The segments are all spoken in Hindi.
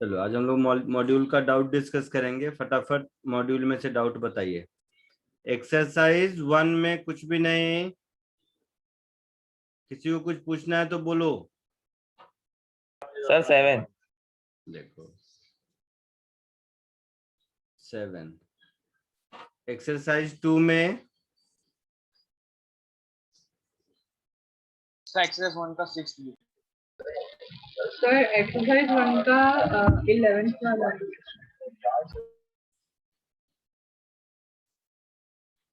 चलो आज हम लोग मॉड्यूल का डाउट डिस्कस करेंगे। फटाफट मॉड्यूल में से डाउट बताइए। एक्सरसाइज 1 में कुछ भी नहीं, किसी को कुछ पूछना है तो बोलो। सर 7। देखो 7। एक्सरसाइज 2 में एक्सरसाइज 1 का 6 सर एक्सरसाइज 1 का 11th वाला।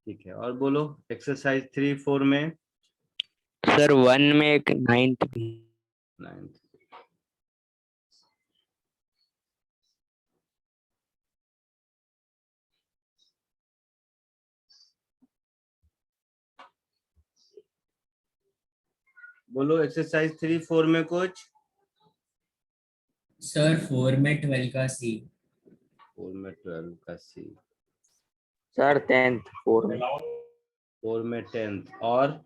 ठीक है, और बोलो एक्सरसाइज 3 4 में। सर 1 में एक 9th भी। 9th। बोलो एक्सरसाइज 3 4 में कुछ। सर 4 में 12 का सी। 4 में 12 का सी। सर 10th 4 में। 4 में 10th और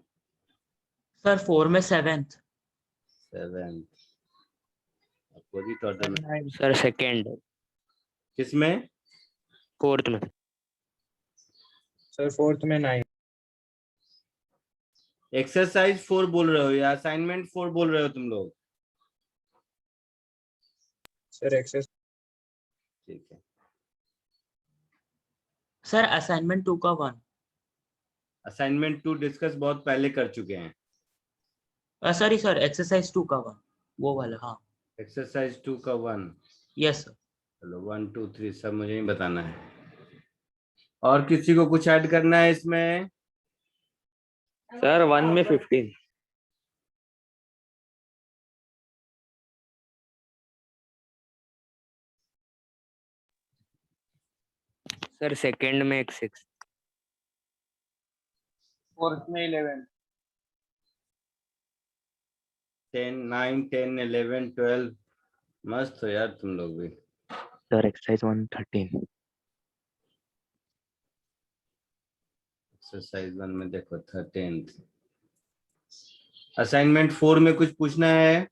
सर 4 में 7th। 7th। अपोजिट ऑर्डर में। सर 2nd किसमें? 4th में। सर 4th में 9। एक्सरसाइज 4 बोल रहे हो या असाइनमेंट 4 बोल रहे हो तुम लोग? Sir access. ठीक है, सर असाइनमेंट 2 का 1। असाइनमेंट 2 डिस्कस बहुत पहले कर चुके हैं। सॉरी सर, एक्सरसाइज 2 का 1 वो वाला। हाँ एक्सरसाइज 2 का 1। Yes sir. चलो 1 2 3 सब मुझे ही बताना है। और किसी को कुछ ऐड करना है इसमें? सर 1 में 15। सर 2nd में एक 6। 4th में 11। 10 9 10 11 12। मस्त हो यार तुम लोग भी। Sir exercise 1 13। एक्सरसाइज 1 में देखो 13th। असाइनमेंट 4 में कुछ पूछना है?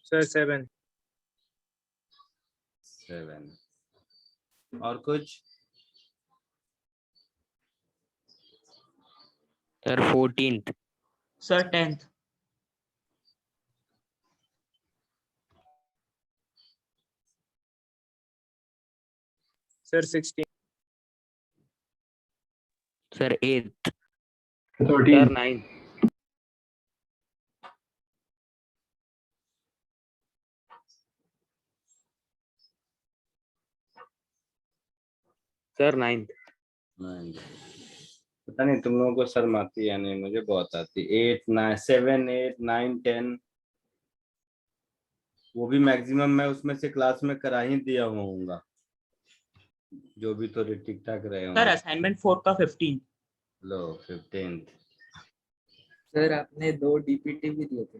सर 7। 7 और कुछ? Sir 14th। Sir 10th। Sir 16। Sir 8th। 13। Sir 9th। Sir 9th। 9। पता नहीं तुम लोगों को शर्म आती है या नहीं, मुझे बहुत आती। 8 9 7 8 9 10 वो भी मैक्सिमम मैं उसमें से क्लास में करा ही दिया होऊंगा, जो भी थोड़े ठीक ठाक रहे सर होंगे। असाइनमेंट 4 का 15। लो 15th। सर आपने 2 डीपीटी भी दिए थे।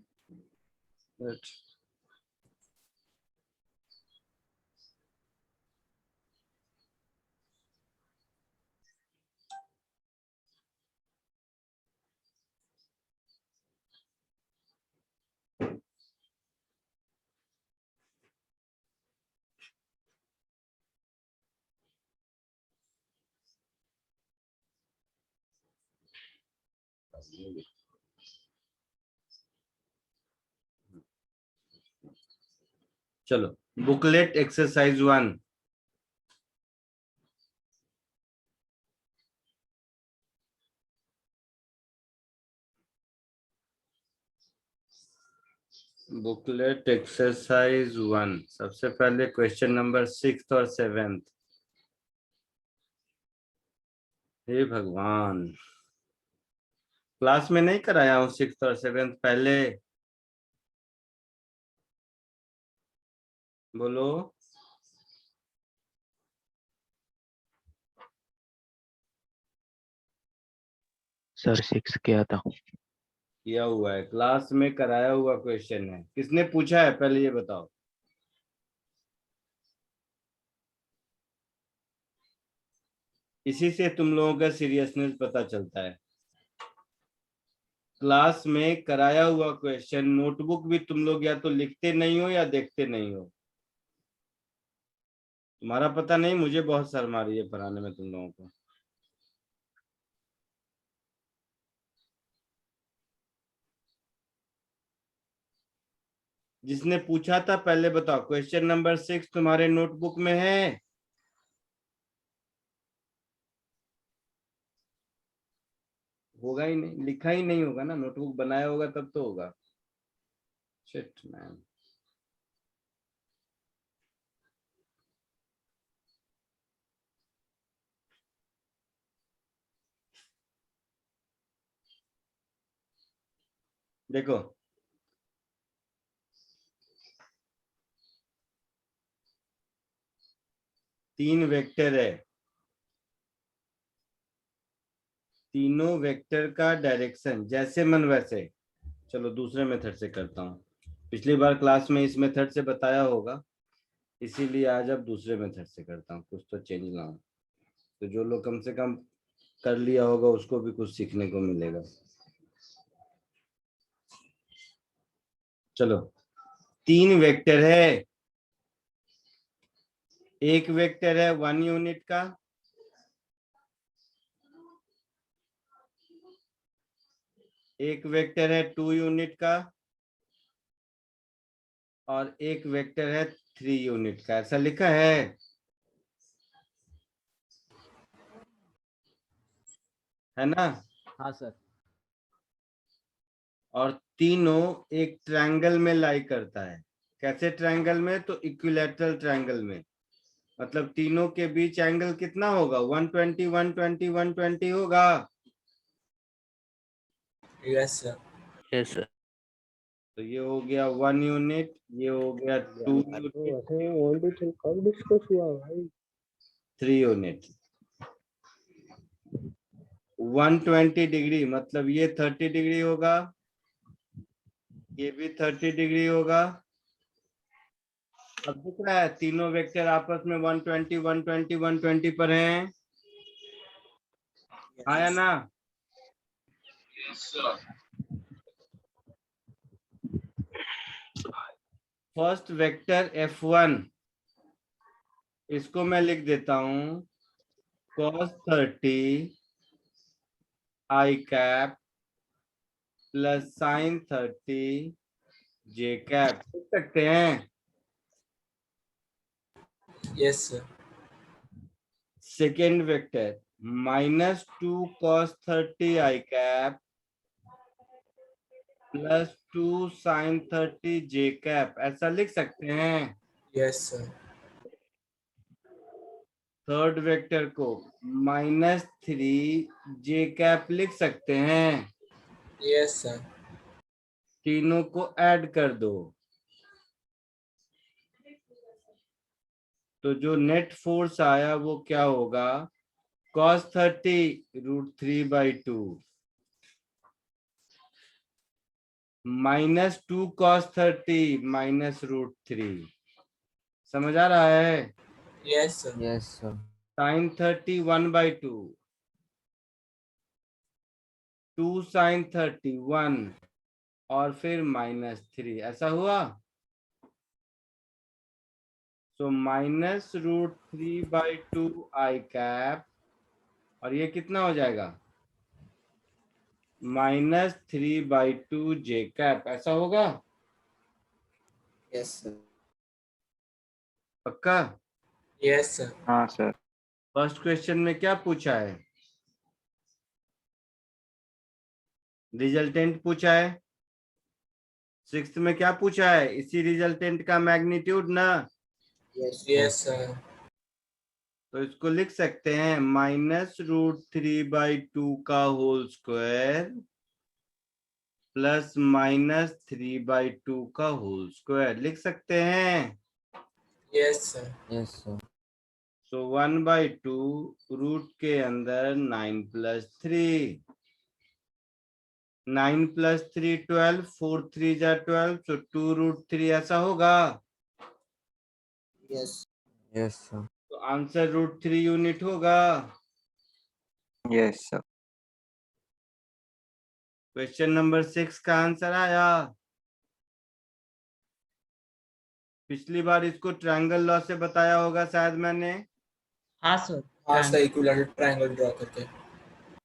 चलो बुकलेट एक्सरसाइज 1। बुकलेट एक्सरसाइज 1 सबसे पहले क्वेश्चन नंबर 6 और 7। हे भगवान, क्लास में नहीं कराया हूँ 6 और 7 पहले? बोलो। सर 6 किया था। किया हुआ है, क्लास में कराया हुआ क्वेश्चन है। किसने पूछा है पहले ये बताओ। इसी से तुम लोगों का सीरियसनेस पता चलता है। क्लास में कराया हुआ क्वेश्चन नोटबुक भी तुम लोग या तो लिखते नहीं हो या देखते नहीं हो। तुम्हारा पता नहीं, मुझे बहुत शर्म आ रही है पढ़ाने में तुम लोगों को। जिसने पूछा था पहले बताओ, क्वेश्चन नंबर 6 तुम्हारे नोटबुक में है? होगा ही नहीं, लिखा ही नहीं होगा ना, नोटबुक बनाया होगा तब तो होगा। Shit man. देखो, तीन वेक्टर है, तीनों वेक्टर का डायरेक्शन जैसे मन वैसे। चलो दूसरे मेथड से करता हूँ। पिछली बार क्लास में इस मेथड से बताया होगा, इसीलिए आज अब दूसरे मेथड से करता हूँ, कुछ तो चेंज लाऊं। तो जो लोग कम से कम कर लिया होगा उसको भी कुछ सीखने को मिलेगा। चलो, तीन वेक्टर है, एक वेक्टर है 1 यूनिट का, एक वेक्टर है 2 यूनिट का, और एक वेक्टर है 3 यूनिट का। ऐसा लिखा है ना? हाँ सर। और तीनों एक ट्रायंगल में लाई करता है। कैसे ट्रायंगल में? तो इक्विलैटरल ट्रायंगल में। मतलब तीनों के बीच एंगल कितना होगा? 120 120 120 होगा। Yes sir. Yes sir. तो ये हो गया 1 यूनिट, ये हो गया 2 यूनिट, कब डिस्कस हुआ भाई? 3 यूनिट। 120 डिग्री मतलब ये 30 डिग्री होगा, ये भी 30 डिग्री होगा। अब दिख रहा है तीनों वेक्टर आपस में 120 120 120 पर हैं, आया ना? फर्स्ट वेक्टर F1, इसको मैं लिख देता हूं cos 30 I cap plus sin 30 J cap. लिख सकते हैं? Yes sir. Second vector -2 cos 30 I cap plus 2 sin 30 J cap. ऐसा लिख सकते हैं? Yes sir. थर्ड वेक्टर को -3 J कैप लिख सकते हैं? Yes sir. तीनों को ऐड कर दो तो जो नेट फोर्स आया वो क्या होगा? cos 30 √3/2 -2 cos 30 -√3। समझ आ रहा है? Yes sir. Yes sir. sin 30 1/2 2 sin 30 1 और फिर -3। ऐसा हुआ? तो -√3/2 I कैप, और ये कितना हो जाएगा? -3/2 J कैप। ऐसा होगा? Yes sir. पक्का? Yes sir. हाँ सर। फर्स्ट क्वेश्चन में क्या पूछा है? रिजल्टेंट पूछा है। सिक्स्थ में क्या पूछा है? इसी रिजल्टेंट का मैग्नीट्यूड ना। Yes sir. तो इसको लिख सकते हैं -√3/2 का होल स्क्वायर प्लस -3/2 का होल स्क्वायर। लिख सकते हैं? Yes sir. Yes sir. So 1/2 root के अंदर 9 + 3, 9 + 3 12, 4 3 जा 12, सो 2√3। ऐसा होगा? यस। Yes sir. तो आंसर √3 यूनिट होगा। Yes sir. क्वेश्चन नंबर 6 का आंसर आया। पिछली बार इसको ट्रायंगल लॉ से बताया होगा शायद मैंने। हाँ सर। हाँ सर, इक्विलेटरल ट्रायंगल ड्रॉ करके।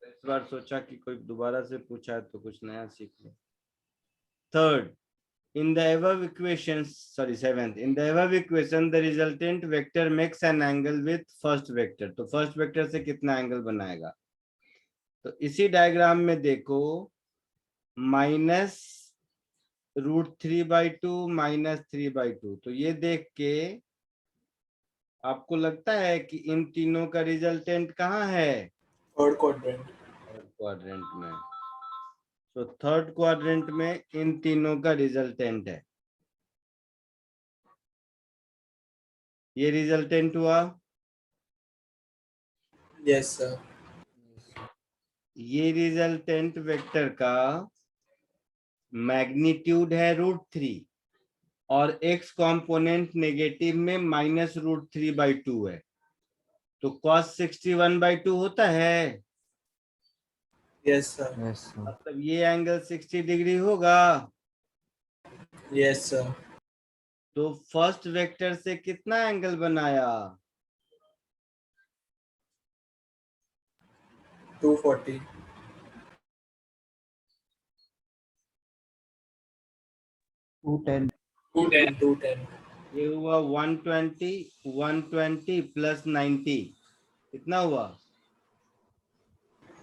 इस बार सोचा कि कोई दोबारा से पूछा है तो कुछ नया सीख ले। Third, in the above equations, sorry, seventh, in the above equation the resultant vector makes an angle with first vector। तो फर्स्ट वेक्टर से कितना एंगल बनाएगा? तो इसी डायग्राम में देखो, -√3/2 -3/2। तो ये देख के आपको लगता है कि इन तीनों का रिजल्टेंट कहाँ है? Third quadrant. थर्ड क्वाड्रेंट में। तो थर्ड क्वाड्रेंट में इन तीनों का रिजल्टेंट है। ये रिजल्टेंट हुआ। Yes sir. ये रिजल्टेंट वेक्टर का मैग्नीट्यूड है √3 और एक्स कंपोनेंट नेगेटिव में -√3/2 है। तो cos 61/2 होता है। Yes sir. मतलब ये एंगल 60 डिग्री होगा। Yes sir. तो फर्स्ट वेक्टर से कितना एंगल बनाया? 240। 210। 210। ये हुआ 120 120 प्लस 90 कितना हुआ?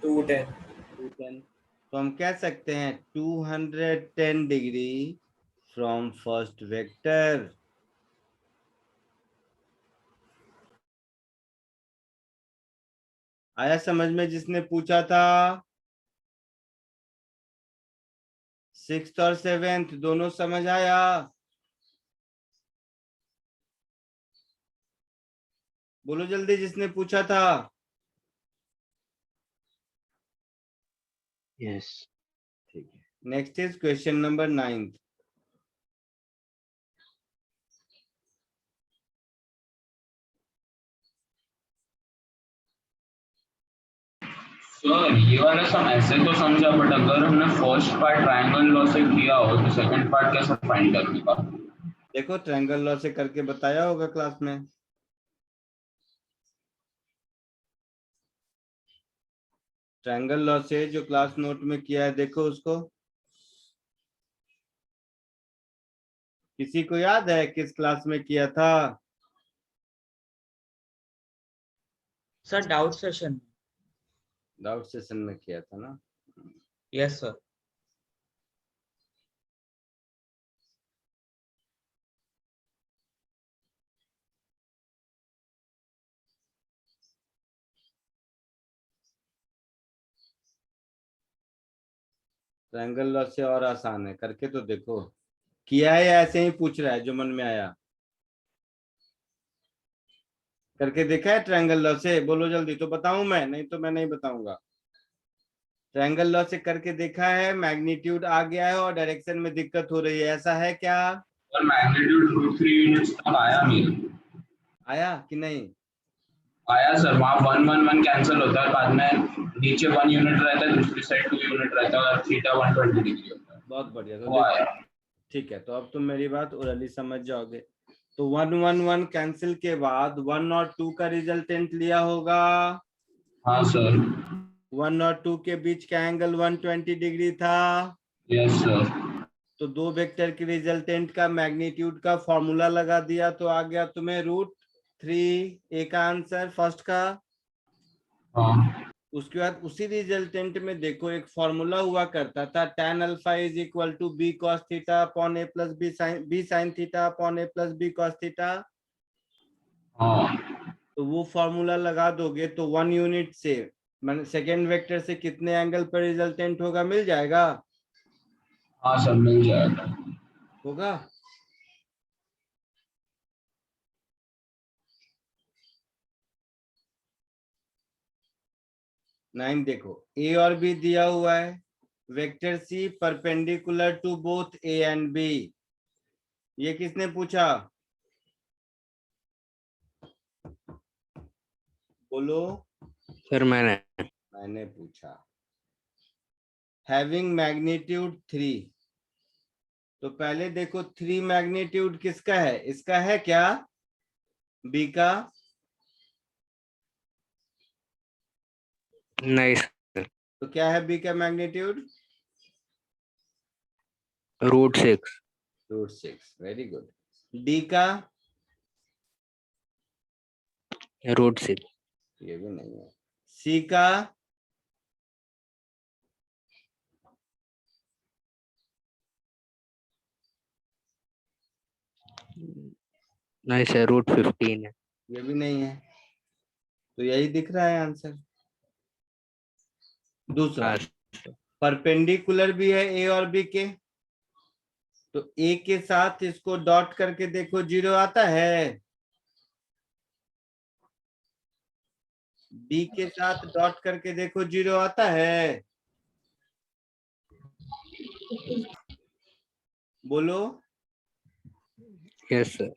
210। 210। तो हम कह सकते हैं 210 डिग्री फ्रॉम फर्स्ट वेक्टर। आया समझ में जिसने पूछा था? 6th और 7th दोनों समझ आया? बोलो जल्दी जिसने पूछा था। Yes. ठीक है, next is question number 9। Sir ये वाला सम ऐसे तो समझा, बट अगर हमने फर्स्ट पार्ट ट्रायंगल लॉ से किया हो तो सेकंड पार्ट कैसे फाइंड करने का? देखो ट्रायंगल लॉ से करके बताया होगा क्लास में। ट्रायंगल लॉ से जो क्लास नोट में किया है देखो उसको। किसी को याद है किस क्लास में किया था? Sir doubt session. Doubt session में किया था ना। Yes sir. ट्रायंगल लॉ से और आसान है, करके तो देखो। किया है या ऐसे ही पूछ रहा है जो मन में आया? करके देखा है ट्रायंगल लॉ से? बोलो जल्दी, तो बताऊं मैं, नहीं तो मैं नहीं बताऊंगा। ट्रायंगल लॉ से करके देखा है, मैग्नीट्यूड आ गया है और डायरेक्शन में दिक्कत हो रही है, ऐसा है क्या? सर मैग्नीट्यूड √3 यूनिट्स तक आया मेरे। आया कि नहीं? आया सर, वहाँ 1 1 1 कैंसिल होता है, बाद में नीचे 1 यूनिट रहता है, दूसरी साइड 2 यूनिट रहता है और थीटा 120 डिग्री होता है। बहुत बढ़िया। तो वो आया। ठीक है, तो अब तुम मेरी बात ओरली समझ जाओगे। तो 1 1 1 कैंसिल के बाद 1 और 2 का रिजल्टेंट लिया होगा। हाँ सर। 1 और 2 के बीच का एंगल 120 डिग्री था। Yes sir. तो दो वेक्टर के रिजल्टेंट का मैग्नीट्यूड का फॉर्मूला लगा दिया, तो आ गया तुम्हें √3 ए का आंसर फर्स्ट का। हाँ उसके बाद उसी रिजल्टेंट में देखो एक फॉर्मूला हुआ करता था, tan alpha is equal to b cos theta upon a plus b sin theta upon a plus b cos theta. हाँ। तो वो फॉर्मूला लगा दोगे तो 1 यूनिट से सेकेंड वेक्टर से कितने एंगल पर रिजल्टेंट होगा, मिल जाएगा? हाँ सर मिल जाएगा। होगा। नाइन देखो, ए और बी दिया हुआ है, vector C perpendicular to both A and B. ये किसने पूछा? बोलो। Sir, मैंने मैंने पूछा। Having magnitude 3। तो पहले देखो 3 मैग्नीट्यूड किसका है, इसका है क्या, बी का? नहीं तो क्या है बी का मैग्नीट्यूड? √6 √6। Very good. डी का? √6 ये भी नहीं है। सी का? नहीं सर √15 है। ये भी नहीं है। तो यही दिख रहा है आंसर। दूसरा, हाँ परपेंडिकुलर भी है ए और बी के, तो ए के साथ इसको डॉट करके देखो, 0 आता है। बी के साथ डॉट करके देखो, 0 आता है। बोलो। Yes sir.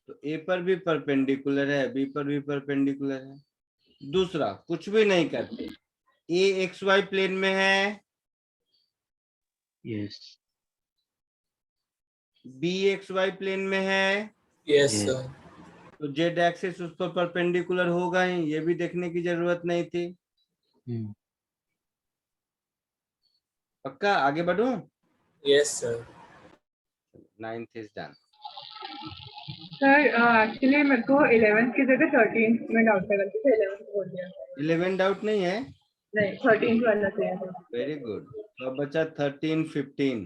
तो ए पर भी परपेंडिकुलर है, बी पर भी परपेंडिकुलर है। दूसरा, कुछ भी नहीं करते, ए एक्स वाई प्लेन में है, yes B X Y plane में है, यस Yes. सर। तो जेड एक्सिस उस पर परपेंडिकुलर होगा ही, ये भी देखने की जरूरत नहीं थी। पक्का? आगे बढ़ूं? Yes sir. 9th is done. Sir actually मेरे को 11th की जगह 13th में डाउट था, गलती से 11th बोल दिया। 11 डाउट नहीं है? नहीं 13th वाला चाहिए था। Very good. तो अब बचा 13 15।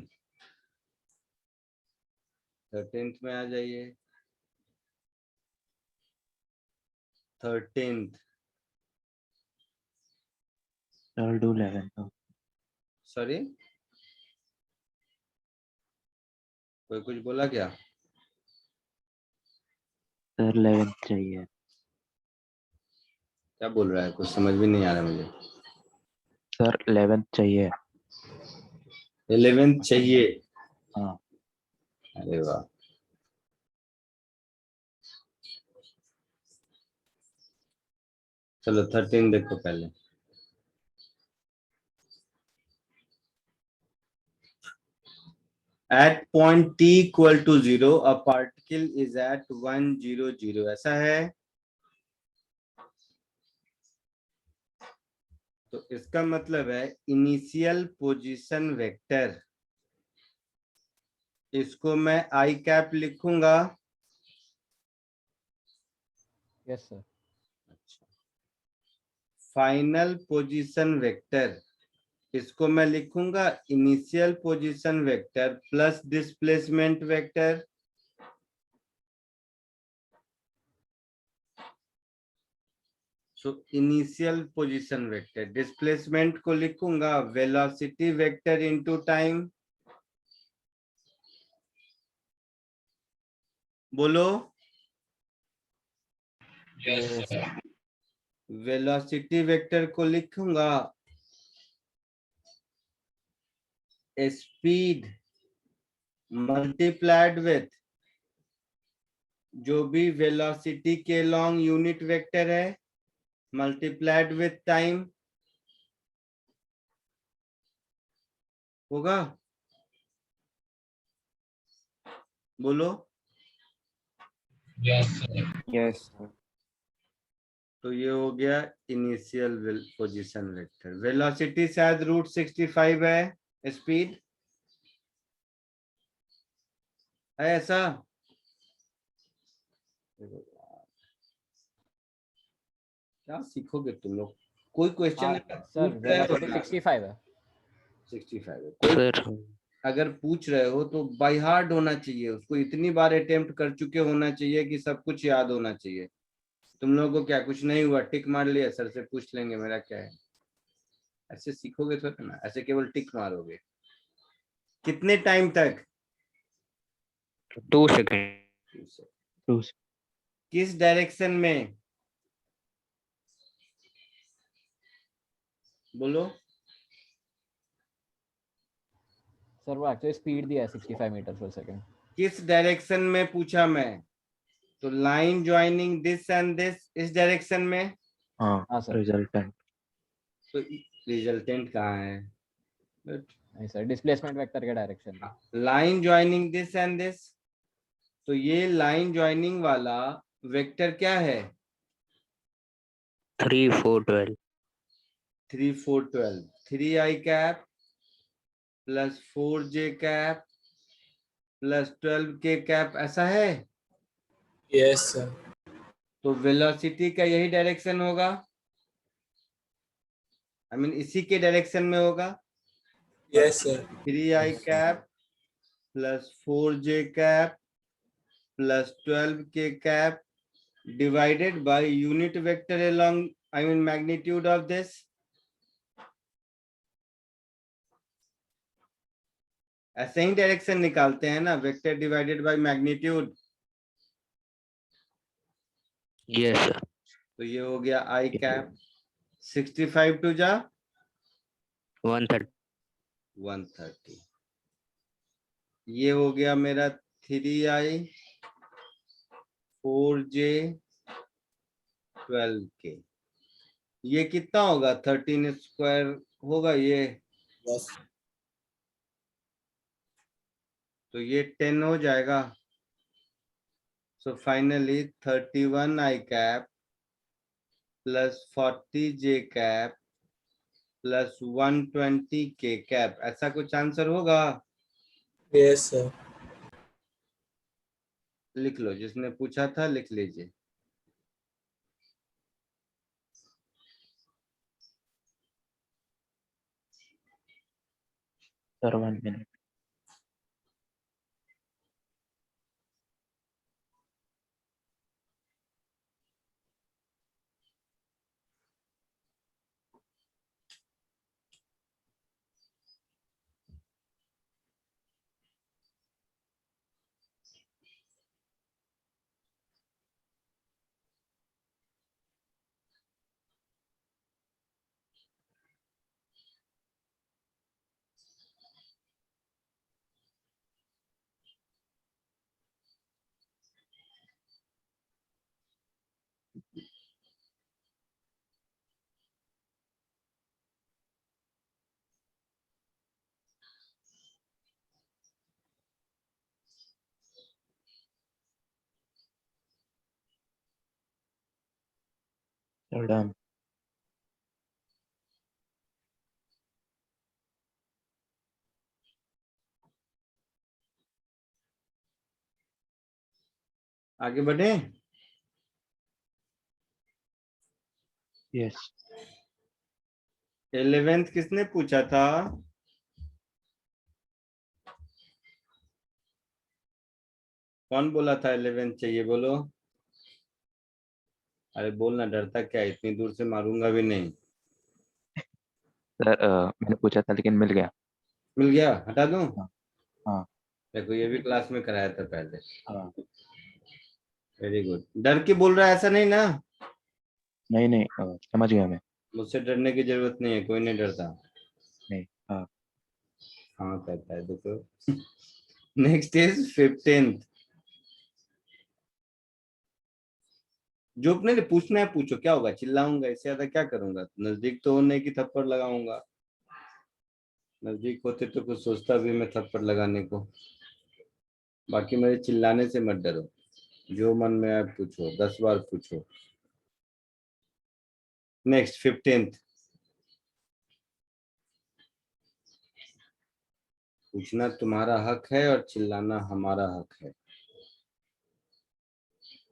13th में आ जाइए। 13th। सर do 11 सॉरी, कोई कुछ बोला क्या? सर 11 चाहिए। क्या बोल रहा है, कुछ समझ भी नहीं आ रहा मुझे। सर 11 चाहिए। 11th चाहिए? हाँ अरे वाह। चलो 13 देखो पहले। At point t equal to 0, a particle is at 1 0 0, ऐसा है। तो इसका मतलब है इनिशियल पोजीशन वेक्टर, इसको मैं आई कैप लिखूंगा। Yes sir. Final position vector, इसको मैं लिखूंगा initial position vector plus displacement vector. So initial position vector, displacement को लिखूंगा वेलोसिटी वेक्टर इनटू टाइम। बोलो। Yes sir. वेलोसिटी वेक्टर को लिखूंगा स्पीड मल्टीप्लाइड विथ जो भी वेलोसिटी के लॉन्ग यूनिट वेक्टर है, मल्टीप्लाइड विथ टाइम होगा। बोलो। Yes sir. यस तो ये हो गया इनिशियल पोजीशन वेक्टर। वेलोसिटी शायद √65 है, स्पीड है ऐसा। क्या सीखोगे तुम लोग? कोई क्वेश्चन सर वेलोसिटी 65 है। 65 है। कोई सर अगर पूछ रहे हो तो बाय हार्ट होना चाहिए, उसको इतनी बार अटेम्प्ट कर चुके होना चाहिए कि सब कुछ याद होना चाहिए। तुम लोगों को क्या कुछ नहीं हुआ, टिक मार लिया, सर से पूछ लेंगे मेरा क्या है, ऐसे सीखोगे थोड़ा ना, ऐसे केवल टिक मारोगे। कितने टाइम तक? 2 सेकेंड। किस डायरेक्शन में? बोलो। सर वो एक्चुअली स्पीड दिया है 65 मीटर पर सेकंड। किस डायरेक्शन में पूछा मैं? तो line joining this and this, इस डायरेक्शन में। हाँ हाँ सर। रिजल्टेंट। तो रिजल्टेंट कहाँ है? नहीं सर, डिस्प्लेसमेंट वेक्टर के डायरेक्शन में। Line joining this and this, तो ये लाइन ज्वाइनिंग वाला वेक्टर क्या है? 3 4 12 3 4 12, 3i cap plus 4j cap plus 12k cap, ऐसा है। Yes sir. तो वेलोसिटी का यही डायरेक्शन होगा, आई मीन इसी के डायरेक्शन में होगा। Yes sir. 3i cap plus 4j cap plus 12k cap divided by unit vector along, I mean magnitude of this. ऐसे ही डायरेक्शन निकालते हैं ना, vector divided by magnitude. Yes sir. तो ये हो गया आई कैप, 65 टू जा 130 130, ये हो गया मेरा 3i 4j 12k, ये कितना होगा? 13 स्क्वायर होगा ये, यस। तो ये 10 हो जाएगा। So finally 31i cap plus 40j cap plus 120k cap, ऐसा कुछ आंसर होगा? Yes sir. लिख लो, जिसने पूछा था लिख लीजिए। Sir 1 minute. Sir done. आगे बढ़े। यस 11th किसने पूछा था? कौन बोला था 11th चाहिए? बोलो। अरे बोलना, डरता क्या, इतनी दूर से मारूंगा भी नहीं। सर मैंने पूछा था लेकिन मिल गया। मिल गया, हटा दूं? हाँ। देखो ये भी क्लास में कराया था पहले। हाँ। Very good. डर के बोल रहा है ऐसा नहीं ना? नहीं नहीं समझ गया मैं। मुझसे डरने की जरूरत नहीं है, कोई नहीं डरता। नहीं। हाँ। हाँ कहता है देखो। Next is 15th। जो अपने लिए पूछना है पूछो, क्या होगा? चिल्लाऊंगा, इससे ज्यादा क्या करूंगा? नजदीक तो होने की थप्पड़ लगाऊंगा, नजदीक होते तो कुछ सोचता भी मैं थप्पड़ लगाने को। बाकी मेरे चिल्लाने से मत डरो, जो मन में आए पूछो, 10 बार पूछो। Next 15th। पूछना तुम्हारा हक है और चिल्लाना हमारा हक है,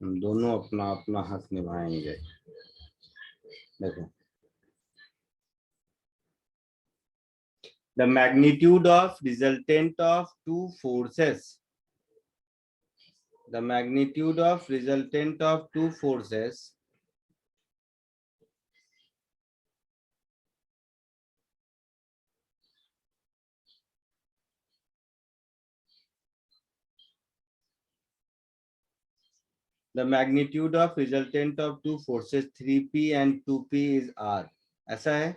हम दोनों अपना अपना हक निभाएंगे। देखो, the magnitude of resultant of two forces, the magnitude of resultant of two forces the magnitude of resultant of two forces 3p and 2p is r, ऐसा है।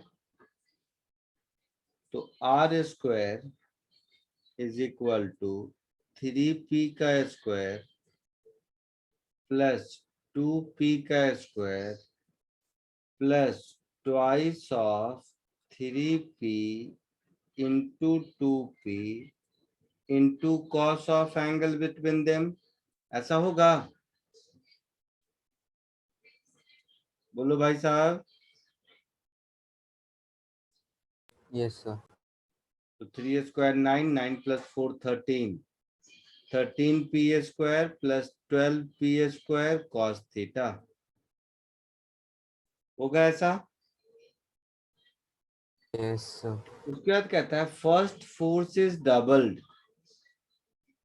तो r square is equal to 3p का स्क्वायर प्लस 2p का square plus twice of 3p into 2p into cos of angle between them, ऐसा होगा? बोलो भाई साहब। Yes, sir. तो 3 square 9, 9 plus 4 13, 13p square plus 12p square cos theta, होगा ऐसा? Yes, sir. उसके बाद कहता है फर्स्ट फोर्स इज डबल्ड।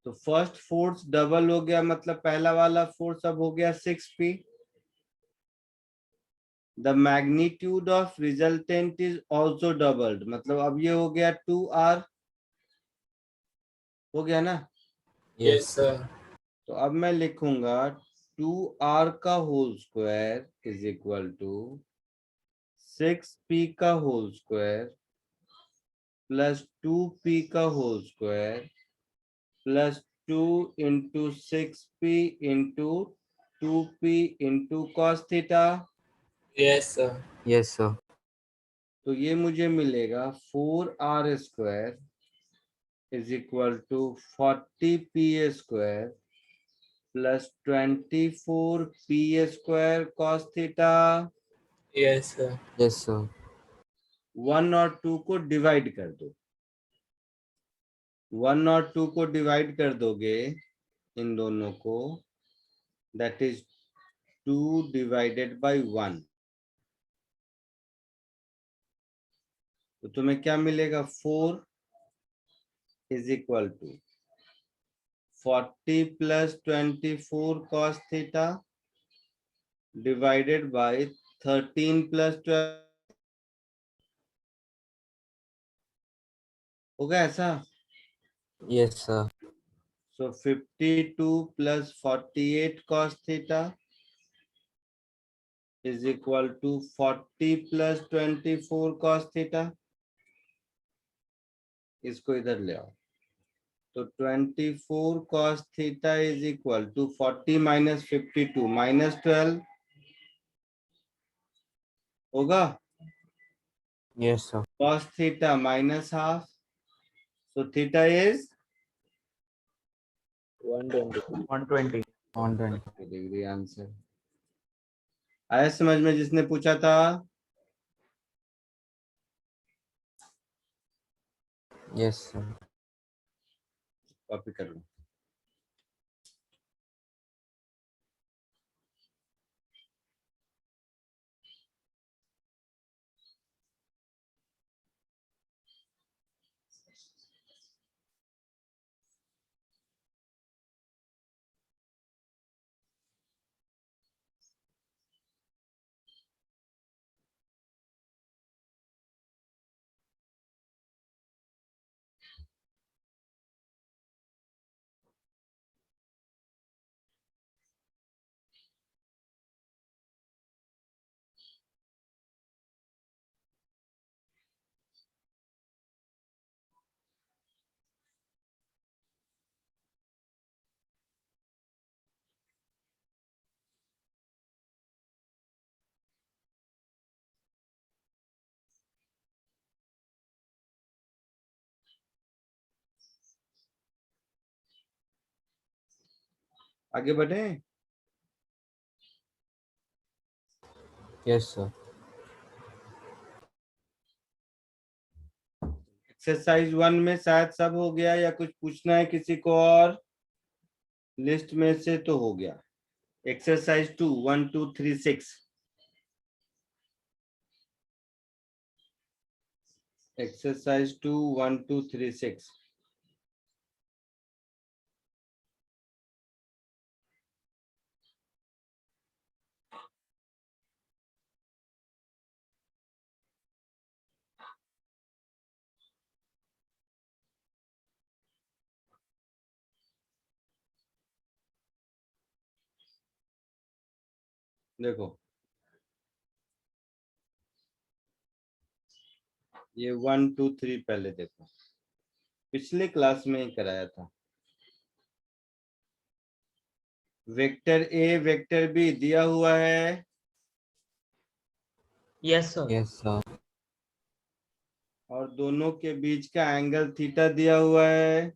तो फर्स्ट फोर्स डबल हो गया मतलब पहला वाला फोर्स अब हो गया 6p। The magnitude of resultant is also doubled, मतलब अब ये हो गया 2r, हो गया ना? Yes, sir. तो अब मैं लिखूंगा 2r का whole square is equal to 6p का होल स्क्वायर प्लस 2p का whole square plus 2 into 6p into 2p into cos theta. Yes, sir. Yes, sir. तो ये मुझे मिलेगा 4r square is equal to 40p square plus 24p square cos theta. Yes, sir. Yes, sir. 1 और 2 को डिवाइड कर दो, 1 और 2 को डिवाइड कर दोगे इन दोनों को, दैट इज 2 डिवाइडेड बाय 1। तो तुम्हें क्या मिलेगा? 4 is equal to 40 plus 24 cos theta divided by 13 plus 12, होगा ऐसा? Yes, sir. So 52 plus 48 cos theta is equal to 40 plus 24 cos theta। इसको इधर ले आओ। तो 24 cos theta is equal to 40 minus 52 minus 12, होगा? Yes, sir. Cos theta minus half, so theta is 120. 120. 120. Degree. Answer आया समझ में जिसने पूछा था? Yes, sir. कॉपी कर लो। आगे बढ़े? Yes, sir. एक्सरसाइज 1 में शायद सब हो गया या कुछ पूछना है किसी को और? लिस्ट में से तो हो गया। Exercise 2 1 2 3 6, exercise 2 1 2 3 6। देखो ये 1 2 3 पहले देखो, पिछले क्लास में ही कराया था। वेक्टर ए वेक्टर बी दिया हुआ है, Yes, sir. Yes, sir. और दोनों के बीच का एंगल थीटा दिया हुआ है।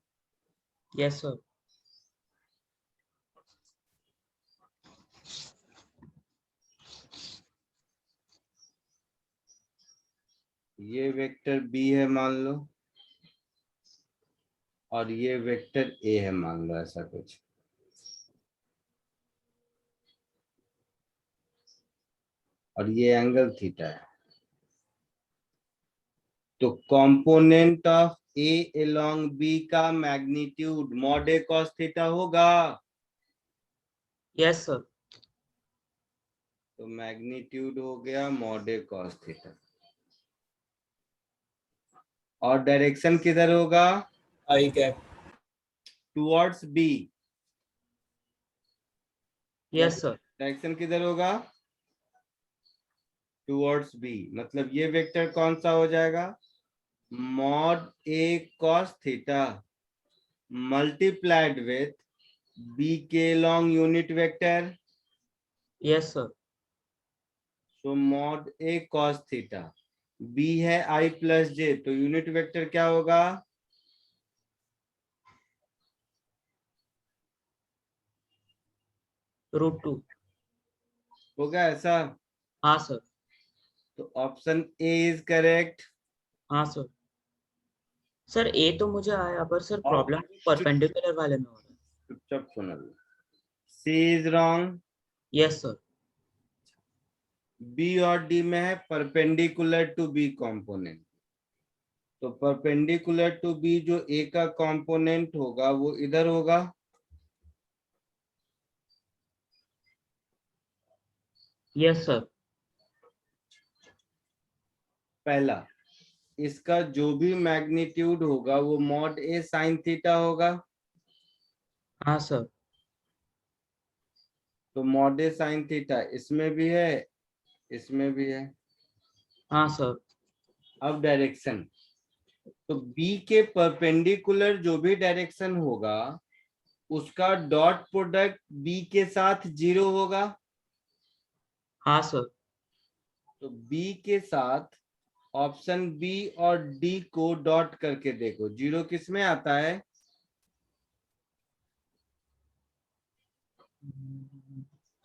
Yes, sir. ये वेक्टर बी है मान लो, और ये वेक्टर ए है मान लो, ऐसा कुछ। और ये एंगल थीटा है। तो component of A along B का magnitude mod A cos theta होगा। Yes, sir. तो मैग्नीट्यूड हो गया मॉड ए कॉस थीटा। और डायरेक्शन किधर होगा? I cap. Towards B. Yes, sir. Direction किधर होगा? Towards B. मतलब ये वेक्टर कौन सा हो जाएगा? Mod A cos theta multiplied with B के long unit vector. Yes, sir. So mod A cos theta, B है आई प्लस जे, तो यूनिट वेक्टर क्या होगा? √2. होगा ऐसा? हाँ sir. तो ऑप्शन ए इज करेक्ट। हाँ sir. सर ए तो मुझे आया, पर सर प्रॉब्लम परपेंडिकुलर वाले में हो रहा है. चुपचाप सुनो। C is wrong. Yes, sir. B और डी में है परपेंडिकुलर टू बी कंपोनेंट। तो परपेंडिकुलर टू बी जो ए का कंपोनेंट होगा वो इधर होगा। Yes, sir. पहला, इसका जो भी मैग्नीट्यूड होगा वो मॉड ए साइन थीटा होगा। हाँ sir. तो मॉड ए साइन थीटा इसमें भी है, इसमें भी है। हाँ sir. अब डायरेक्शन, तो बी के परपेंडिकुलर जो भी डायरेक्शन होगा उसका डॉट प्रोडक्ट बी के साथ 0 होगा। हाँ sir. तो बी के साथ ऑप्शन बी और डी को डॉट करके देखो, 0 किस में आता है?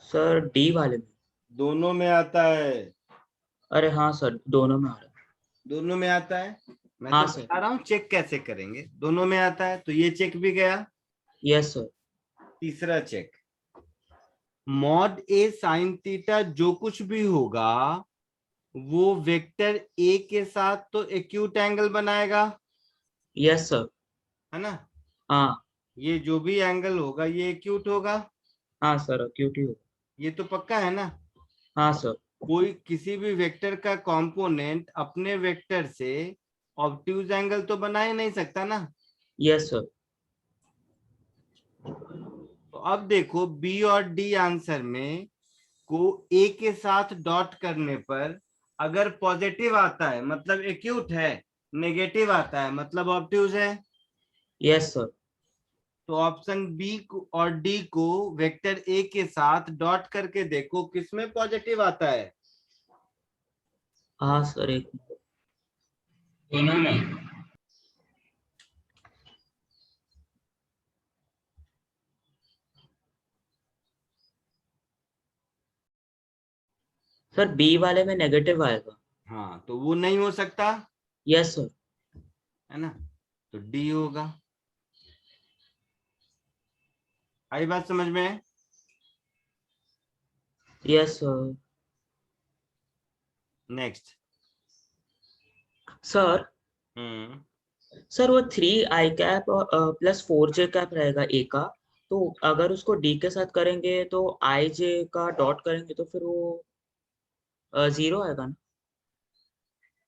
सर डी वाले में. दोनों में आता है। अरे हाँ सर, दोनों में आ रहा है. दोनों में आता है। मैं हाँ तो सर. बता रहा हूँ चेक कैसे करेंगे। दोनों में आता है तो ये चेक भी गया। Yes sir. तीसरा चेक, मॉड ए साइन थीटा जो कुछ भी होगा वो वेक्टर ए के साथ तो एक्यूट एंगल बनाएगा, यस सर. है ना? हाँ. ये जो भी एंगल होगा ये एक्यूट होगा। हाँ सर, क्यूटी हो. ये तो पक्का है ना? हाँ सर. कोई किसी भी वेक्टर का कंपोनेंट अपने वेक्टर से ऑब्ट्यूज एंगल तो बना ही नहीं सकता ना। Yes sir. तो अब देखो बी और डी आंसर में को ए के साथ डॉट करने पर अगर पॉजिटिव आता है मतलब एक्यूट है, नेगेटिव आता है मतलब ऑब्ट्यूज है। Yes sir. तो ऑप्शन बी और डी को वेक्टर ए के साथ डॉट करके देखो किसमें पॉजिटिव आता है। हाँ सर, एक दोनों में। सर बी वाले में नेगेटिव आएगा. हाँ तो वो नहीं हो सकता, यस सर. है ना? तो डी होगा। आई बात समझ में? Yes sir. Next. Sir sir वो 3i कैप और +4j कैप रहेगा ए का, तो अगर उसको डी के साथ करेंगे तो आई जे का डॉट करेंगे तो फिर वो 0 आएगा ना?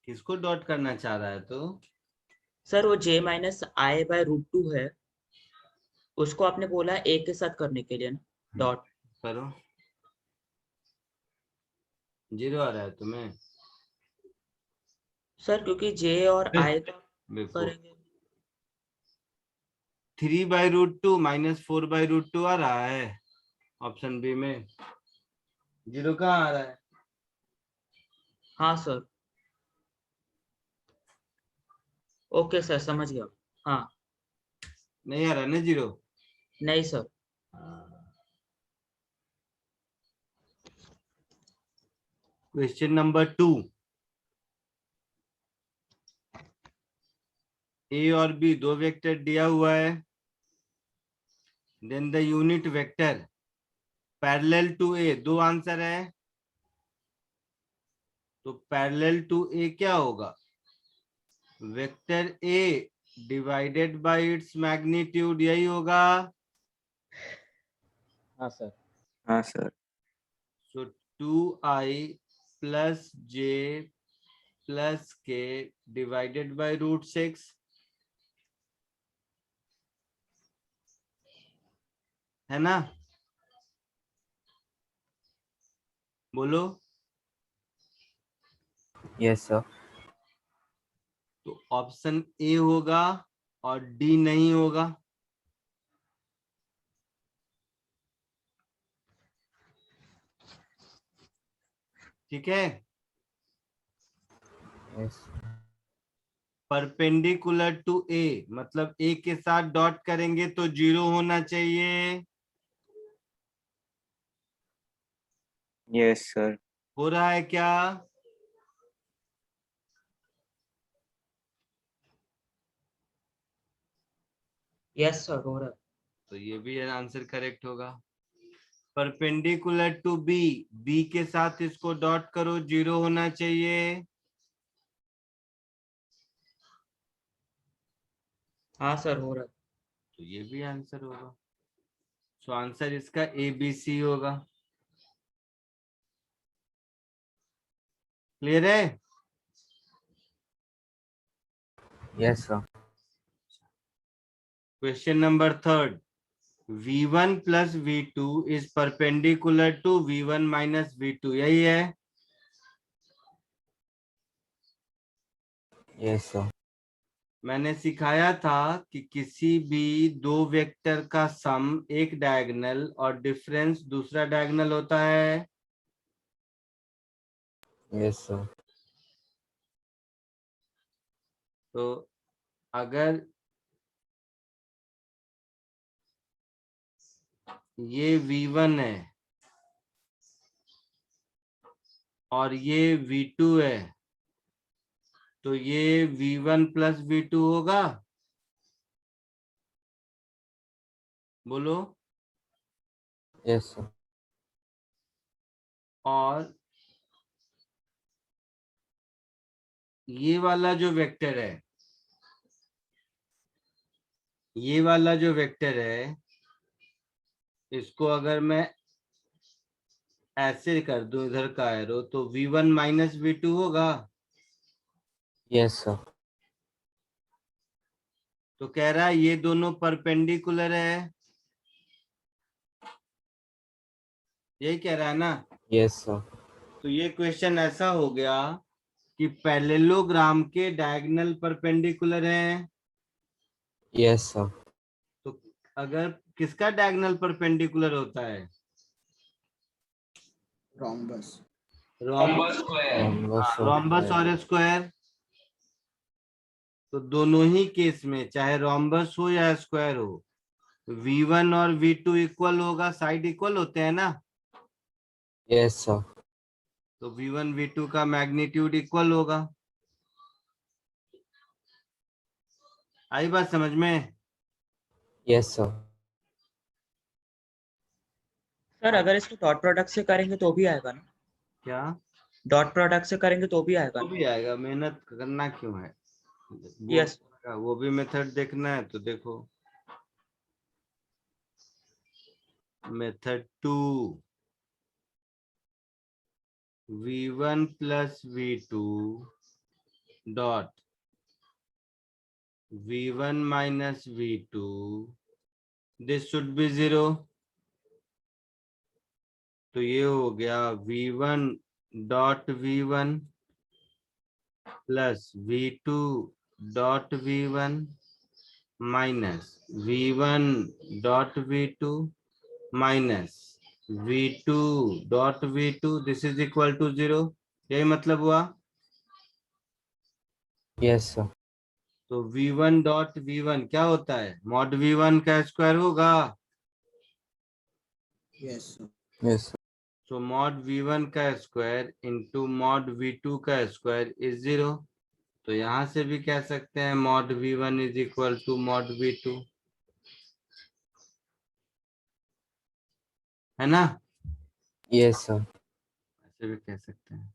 किसको डॉट करना चाह रहा है तो? सर वो j-i/√2 है, उसको आपने बोला है ए के साथ करने के लिए ना डॉट. करो। 0 आ रहा है तुम्हें? सर क्योंकि जे और आई का देखो करेंगे. 3/√2 -4/√2 आ रहा है ऑप्शन बी में। 0 कहाँ आ रहा है? हाँ सर. ओके सर, समझ गया। हाँ। नहीं आ रहा ना जीरो? नहीं सर। क्वेश्चन नंबर 2, ए और बी दो वेक्टर दिया हुआ है, then the unit vector parallel to A, दो आंसर है, तो पैरेलल टू ए क्या होगा? Vector A divided by its magnitude, यही होगा। हाँ सर। हाँ सर। So 2i plus J plus K divided by √6, है ना? बोलो। Yes sir. तो ऑप्शन ए होगा और डी नहीं होगा। ठीक है। यस। परपेंडिकुलर टू ए मतलब ए के साथ डॉट करेंगे तो 0 होना चाहिए। Yes sir. हो रहा है क्या? यस सर, हो रहा है। तो ये भी आंसर करेक्ट होगा। परपेंडिकुलर टू बी, बी के साथ इसको डॉट करो, 0 होना चाहिए। हाँ सर, हो रहा है। तो ये भी आंसर होगा। सो आंसर इसका ए बी सी होगा। क्लियर है? Yes sir. Question number 3, v1 plus v2 is perpendicular to v1 minus v2, यही है। Yes sir. मैंने सिखाया था कि किसी भी दो वेक्टर का सम एक डायगोनल और डिफरेंस दूसरा डायगोनल होता है। Yes sir. तो अगर ये v1 है और ये v2 है तो ये v1 plus v2 होगा। बोलो। Yes sir. और ये वाला जो वेक्टर है, ये वाला जो वेक्टर है, इसको अगर मैं ऐसे कर दूं इधर का एरो तो v1 माइनस v2 होगा। Yes sir. तो कह रहा है ये दोनों परपेंडिकुलर है, यही कह रहा है ना? Yes sir. तो ये क्वेश्चन ऐसा हो गया कि पैरेललोग्राम के डायगोनल परपेंडिकुलर हैं। Yes sir. तो अगर किसका डायगोनल परपेंडिकुलर होता है? रोम्बस। Rhombus square. रोम्बस और स्क्वायर। तो दोनों ही केस में चाहे रोम्बस हो या स्क्वायर हो, v1 और v2 इक्वल होगा, साइड इक्वल होते हैं ना। Yes sir. तो v1 v2 का मैग्नीट्यूड इक्वल होगा। आई बात समझ में? Yes sir. सर अगर इसको डॉट प्रोडक्ट से करेंगे तो भी आएगा ना? क्या? डॉट प्रोडक्ट से करेंगे तो भी आएगा वो ना? भी आएगा, मेहनत करना क्यों है? यस। वो भी मेथड देखना है तो देखो। Method 2, v1 plus v2 dot v1 minus v2, this should be 0। तो ये हो गया v1 dot v1 plus v2 dot v1 minus v1 dot v2 minus v2 dot v2, this is equal to 0। यही मतलब हुआ। Yes sir. तो v1 डॉट v1 क्या होता है, मॉड v1 का स्क्वायर होगा। यस यस तो मॉड v1 का स्क्वायर इंटू मॉड v2 का स्क्वायर इज 0। तो यहां से भी कह सकते हैं mod v1 is equal to mod v2, है ना, यस सर। ऐसे भी कह सकते हैं।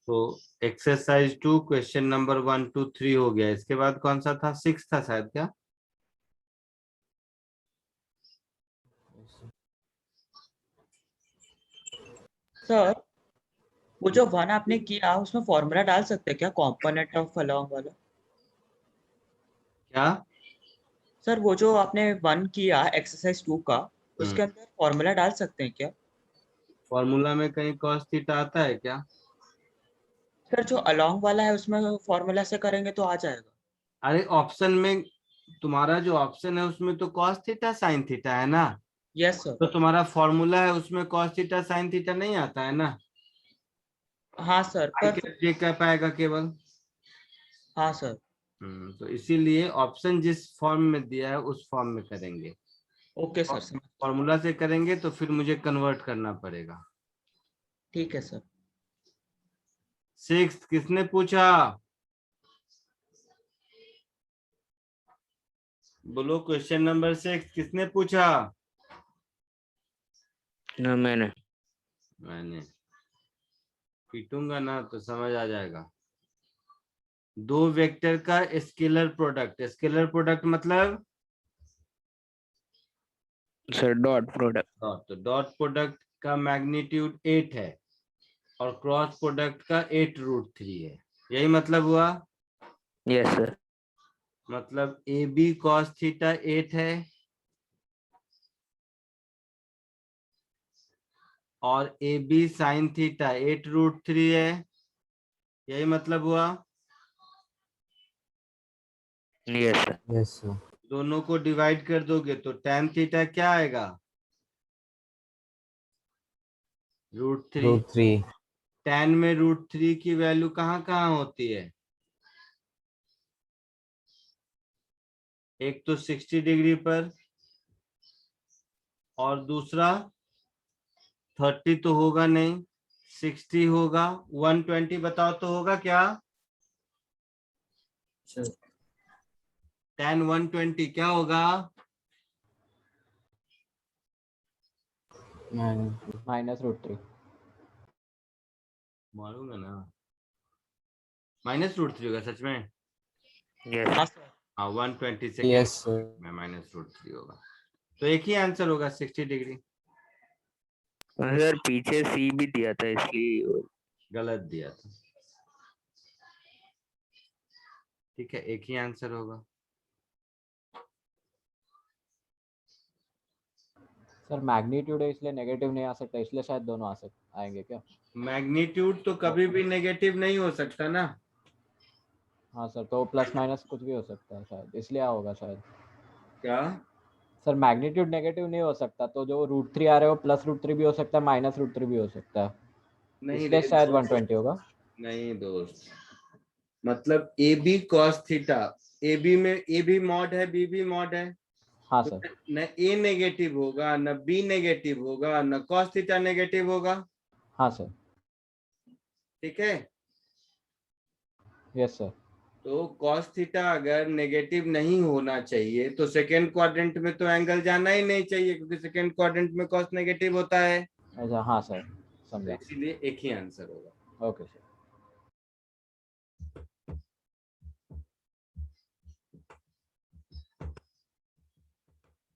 तो एक्सरसाइज 2 क्वेश्चन नंबर 1 2 3 हो गया। इसके बाद कौन सा था, 6 था शायद, क्या? सर वो जो वन आपने किया उसमें फॉर्मूला डाल सकते हैं क्या, कॉम्पोनेंट ऑफ अलोंग वाला? क्या? सर वो जो आपने वन किया एक्सरसाइज 2 का, उसके अंदर फॉर्मूला डाल सकते हैं क्या? फॉर्मूला में कहीं कॉस थीटा आता है क्या? सर जो अलोंग वाला है उसमें फॉर्मूला से करेंगे तो आ जाएगा। अरे ऑप्शन में, तुम्हारा जो ऑप्शन है उसमें तो कॉस थीटा साइन थीटा है ना, यस सर। तो तुम्हारा फॉर्मूला है उसमें कॉस थीटा साइन थीटा नहीं आता है ना। हाँ सर आई पर कैप जे कैप आएगा केवल। हाँ सर। तो इसीलिए ऑप्शन जिस फॉर्म में दिया है उस फॉर्म में करेंगे। ओके सर समझ। फॉर्मूला से करेंगे तो फिर मुझे कन्वर्ट करना पड़ेगा। ठीक है सर। 6 किसने पूछा, बोलो क्वेश्चन नंबर 6 किसने पूछा? ना मैंने। मैंने। पीटूंगा ना तो समझ आ जाएगा। दो वेक्टर का स्केलर प्रोडक्ट, स्केलर प्रोडक्ट मतलब सर डॉट प्रोडक्ट। डॉट, तो डॉट प्रोडक्ट का मैग्नीट्यूड 8 है और क्रॉस प्रोडक्ट का 8√3 है, यही मतलब हुआ। Yes sir. मतलब ए बी कॉस थीटा 8 है और ए बी साइन थीटा 8√3 है, यही मतलब हुआ। Yes sir. Yes sir. दोनों को डिवाइड कर दोगे तो tan थीटा क्या आएगा, √3। √3। tan में √3 की वैल्यू कहाँ कहाँ होती है, एक तो 60 डिग्री पर और दूसरा 30 तो होगा नहीं, 60 होगा, 120 बताओ तो होगा क्या, tan 120 क्या होगा, -√3। मारूंगा ना, -√3 होगा सच में। यस हाँ सर। हाँ 120 से यस सर। में -√3 होगा, तो एक ही आंसर होगा 60 डिग्री। सर पीछे सी भी दिया था इसलिए। गलत दिया था, ठीक है, एक ही आंसर होगा। सर मैग्नीट्यूड है इसलिए नेगेटिव नहीं आ सकता, इसलिए शायद दोनों आएंगे क्या? मैग्नीट्यूड तो कभी भी नेगेटिव नहीं हो सकता ना। हाँ सर, तो प्लस माइनस कुछ भी हो सकता है शायद, इसलिए होगा शायद। क्या? सर मैग्नीट्यूड नेगेटिव नहीं हो सकता, तो जो √3 आ रहा है वो +√3 भी हो सकता है, -√3 भी हो सकता है, नहीं इसलिए रे शायद दोस्त, 120 होगा। नहीं दोस्त, मतलब A B cos theta, A B में ए भी मॉड है बी भी मॉड है, हाँ तो सर। न ए नेगेटिव होगा न बी नेगेटिव होगा न कॉस थीटा नेगेटिव होगा, हाँ सर। ठीक है। Yes sir. तो कॉस थीटा अगर नेगेटिव नहीं होना चाहिए तो सेकेंड क्वाड्रेंट में तो एंगल जाना ही नहीं चाहिए, क्योंकि सेकेंड क्वाड्रेंट में कॉस नेगेटिव होता है, अच्छा हाँ सर, तो समझा। इसीलिए एक ही आंसर होगा। Okay sir.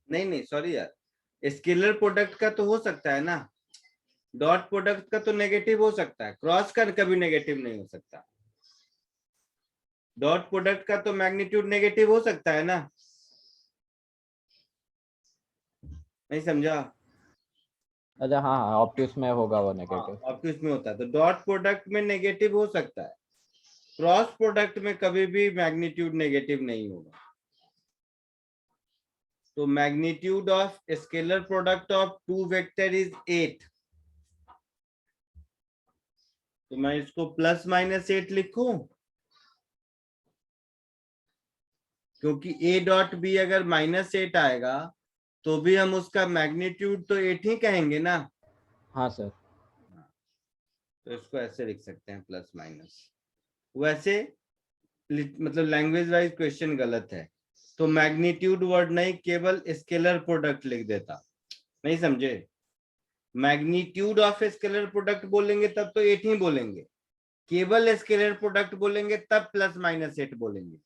नहीं नहीं सॉरी यार, स्केलर प्रोडक्ट का तो हो सकता है ना, डॉट प्रोडक्ट का तो नेगेटिव हो सकता है, क्रॉस का कभी नेगेटिव नहीं हो सकता। डॉट प्रोडक्ट का तो मैग्नीट्यूड नेगेटिव हो सकता है ना, नहीं समझा? अच्छा हाँ हाँ, ऑप्टिक्स में होगा वो नेगेटिव। ऑप्टिक्स में होता है, तो डॉट प्रोडक्ट में नेगेटिव हो सकता है, क्रॉस प्रोडक्ट में कभी भी मैग्नीट्यूड नेगेटिव नहीं होगा। तो magnitude of scalar product of two vector is 8। तो मैं इसको +-8 लिखूं, क्योंकि A डॉट B अगर -8 आएगा तो भी हम उसका मैग्नीट्यूड तो 8 ही कहेंगे ना। हाँ सर। तो इसको ऐसे लिख सकते हैं +-। वैसे मतलब लैंग्वेज वाइज क्वेश्चन गलत है, तो मैग्नीट्यूड वर्ड नहीं, केवल स्केलर प्रोडक्ट लिख देता। नहीं समझे? मैग्नीट्यूड ऑफ स्केलर प्रोडक्ट बोलेंगे तब तो 8 ही बोलेंगे, केवल स्केलर प्रोडक्ट बोलेंगे तब +-8 बोलेंगे।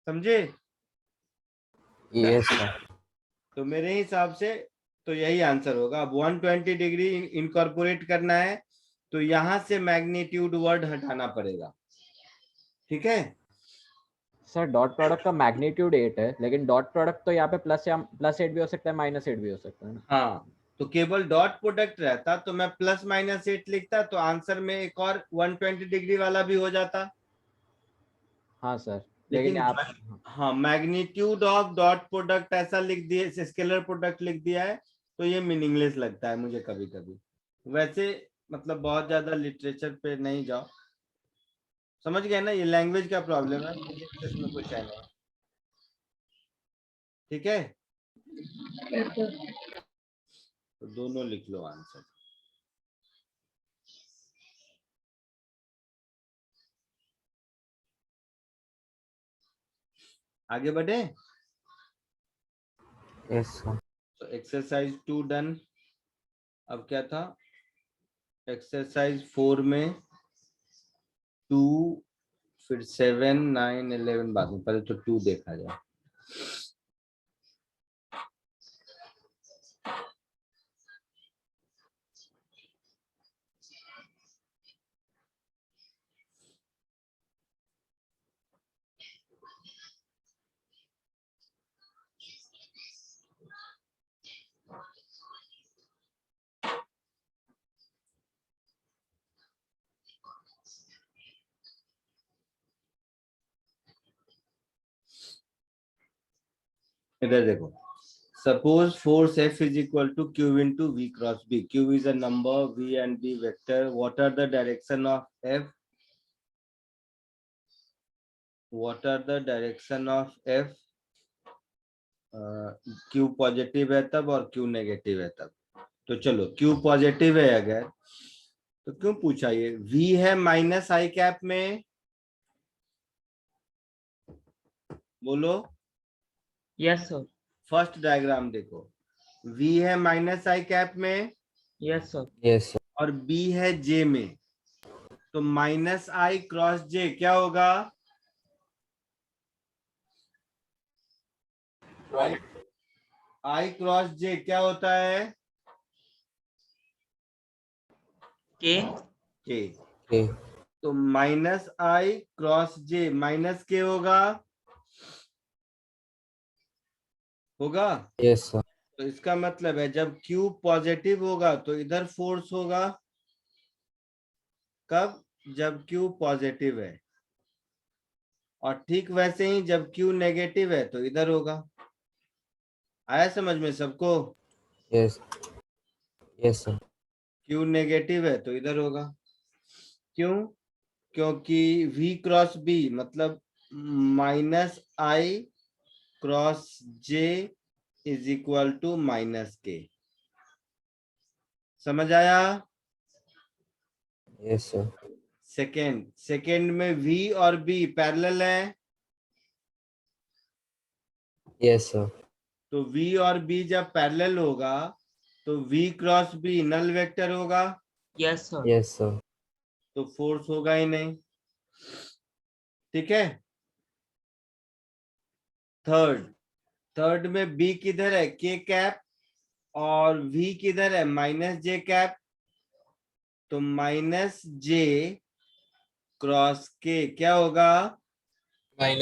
समझे? Yes sir. तो मेरे हिसाब से तो यही आंसर होगा। अब 120 डिग्री इनकॉर्पोरेट करना है तो यहां से मैग्नीट्यूड वर्ड हटाना पड़ेगा। ठीक है सर डॉट प्रोडक्ट का मैग्नीट्यूड 8 है, लेकिन डॉट प्रोडक्ट तो यहाँ पे +8 भी हो सकता है, -8 भी हो सकता है ना। हाँ, तो केवल डॉट प्रोडक्ट रहता तो मैं +-8 लिखता तो आंसर में एक और 120 डिग्री वाला भी हो जाता। हाँ सर, लेकिन लेकिन आप हाँ, मैग्नीट्यूड ऑफ डॉट प्रोडक्ट ऐसा लिख दिया, स्केलर प्रोडक्ट लिख दिया है, तो ये मीनिंगलेस लगता है मुझे कभी कभी। वैसे मतलब बहुत ज्यादा लिटरेचर पे नहीं जाओ, समझ गए ना? ये लैंग्वेज का प्रॉब्लम है, इसमें कुछ है नहीं। ठीक है, Yes, sir. तो दोनों लिख लो आंसर। आगे बढ़े। Yes sir. तो एक्सरसाइज 2 डन। अब क्या था? एक्सरसाइज 4 में 2, फिर 7, 9, 11 बाद में, पहले तो 2 देखा जाए। इधर देखो, suppose force F is equal to Q into V cross B. Q is a number, V and B vector. What are the direction of F? What are the direction of F? Q positive है तब और Q नेगेटिव है तब। तो चलो Q पॉजिटिव है अगर, तो क्यों पूछा ये? V है -i में, बोलो। Yes sir. फर्स्ट डायग्राम देखो, V है -i में यस सर। Yes sir. और B है J में, तो -i क्रॉस J क्या होगा? I क्रॉस J क्या होता है? के K। तो -i cross J minus K होगा। Yes sir. तो इसका मतलब है जब Q पॉजिटिव होगा तो इधर फोर्स होगा। कब? जब Q पॉजिटिव है। और ठीक वैसे ही जब Q नेगेटिव है तो इधर होगा। आया समझ में सबको? Yes yes sir. Q negative है तो इधर होगा। क्यों? क्योंकि V क्रॉस B मतलब -i cross J is equal to -K। समझ आया? Yes sir. सेकेंड में V और B पैरेलल है, यस सर। तो V और B जब पैरेलल होगा तो V cross B null vector होगा। Yes sir. Yes sir. तो फोर्स होगा ही नहीं। ठीक है। थर्ड में B किधर है? K कैप, और V किधर है? -J cap. तो -J क्रॉस K क्या होगा? -i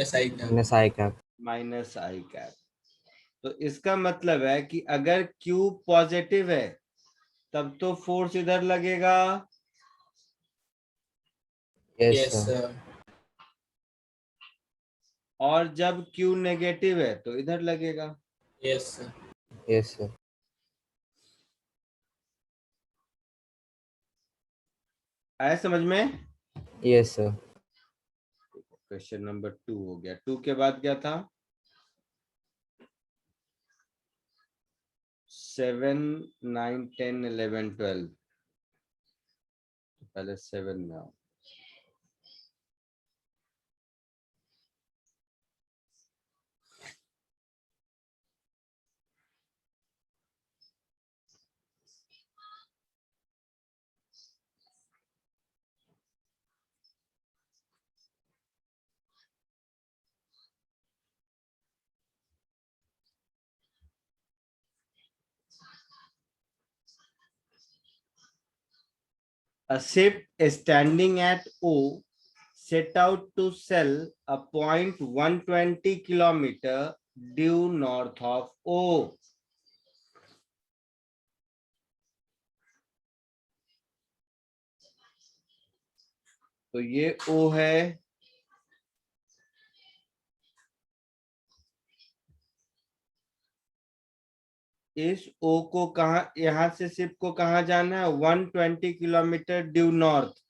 cap. -i cap. तो इसका मतलब है कि अगर Q पॉजिटिव है तब तो फोर्स इधर लगेगा। Yes sir. और जब Q नेगेटिव है तो इधर लगेगा। Yes sir. Yes sir. आया समझ में? Yes sir. क्वेश्चन नंबर 2 हो गया। 2 के बाद क्या था? 7, 9, 10, 11, 12। पहले 7 में आओ। A ship standing at O set out to sell a point 120 kilometer due north of O. तो ये O है, इस O को कहा, यहां से शिप को कहा जाना है? 120 किलोमीटर ड्यू नॉर्थ,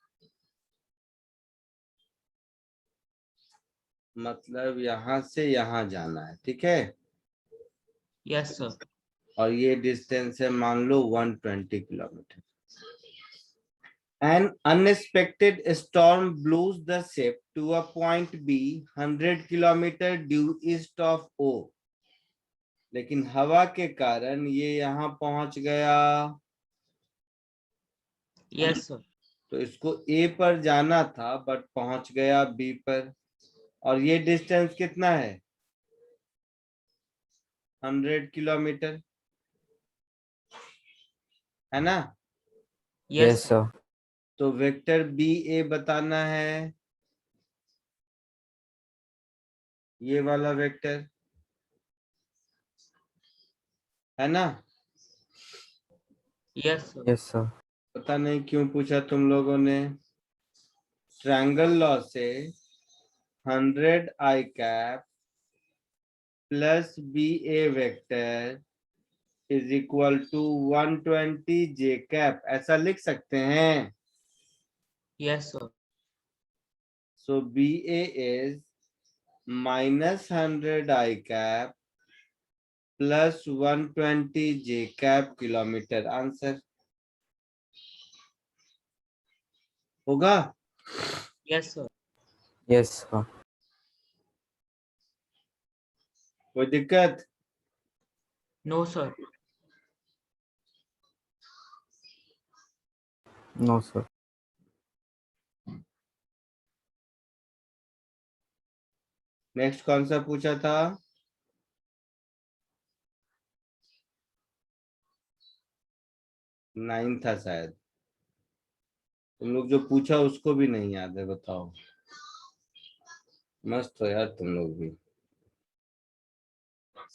मतलब यहां से यहां जाना है, ठीक है। Yes sir. और ये डिस्टेंस है मान लो 120 kilometre. An unexpected storm blows the ship to a point B 100 kilometre due east of O। लेकिन हवा के कारण ये यहाँ पहुंच गया, यस सर। तो इसको A पर जाना था बट पहुंच गया B पर। और ये डिस्टेंस कितना है? 100 किलोमीटर, है ना? Yes sir. तो वेक्टर BA बताना है, ये वाला वेक्टर, है ना? Yes sir. Yes sir. पता नहीं क्यों पूछा तुम लोगों ने। ट्रायंगल लॉ से 100 I cap plus BA vector is equal to 120 J cap, ऐसा लिख सकते हैं। Yes sir. So BA is -100 I cap plus 120 J cap kilometre. Answer होगा? Yes sir. Yes sir. कोई दिक्कत? No sir. No sir. Next कौन सा पूछा था? 9 था शायद। तुम लोग जो पूछा उसको भी नहीं याद है, बताओ। मस्त हो यार तुम लोग भी।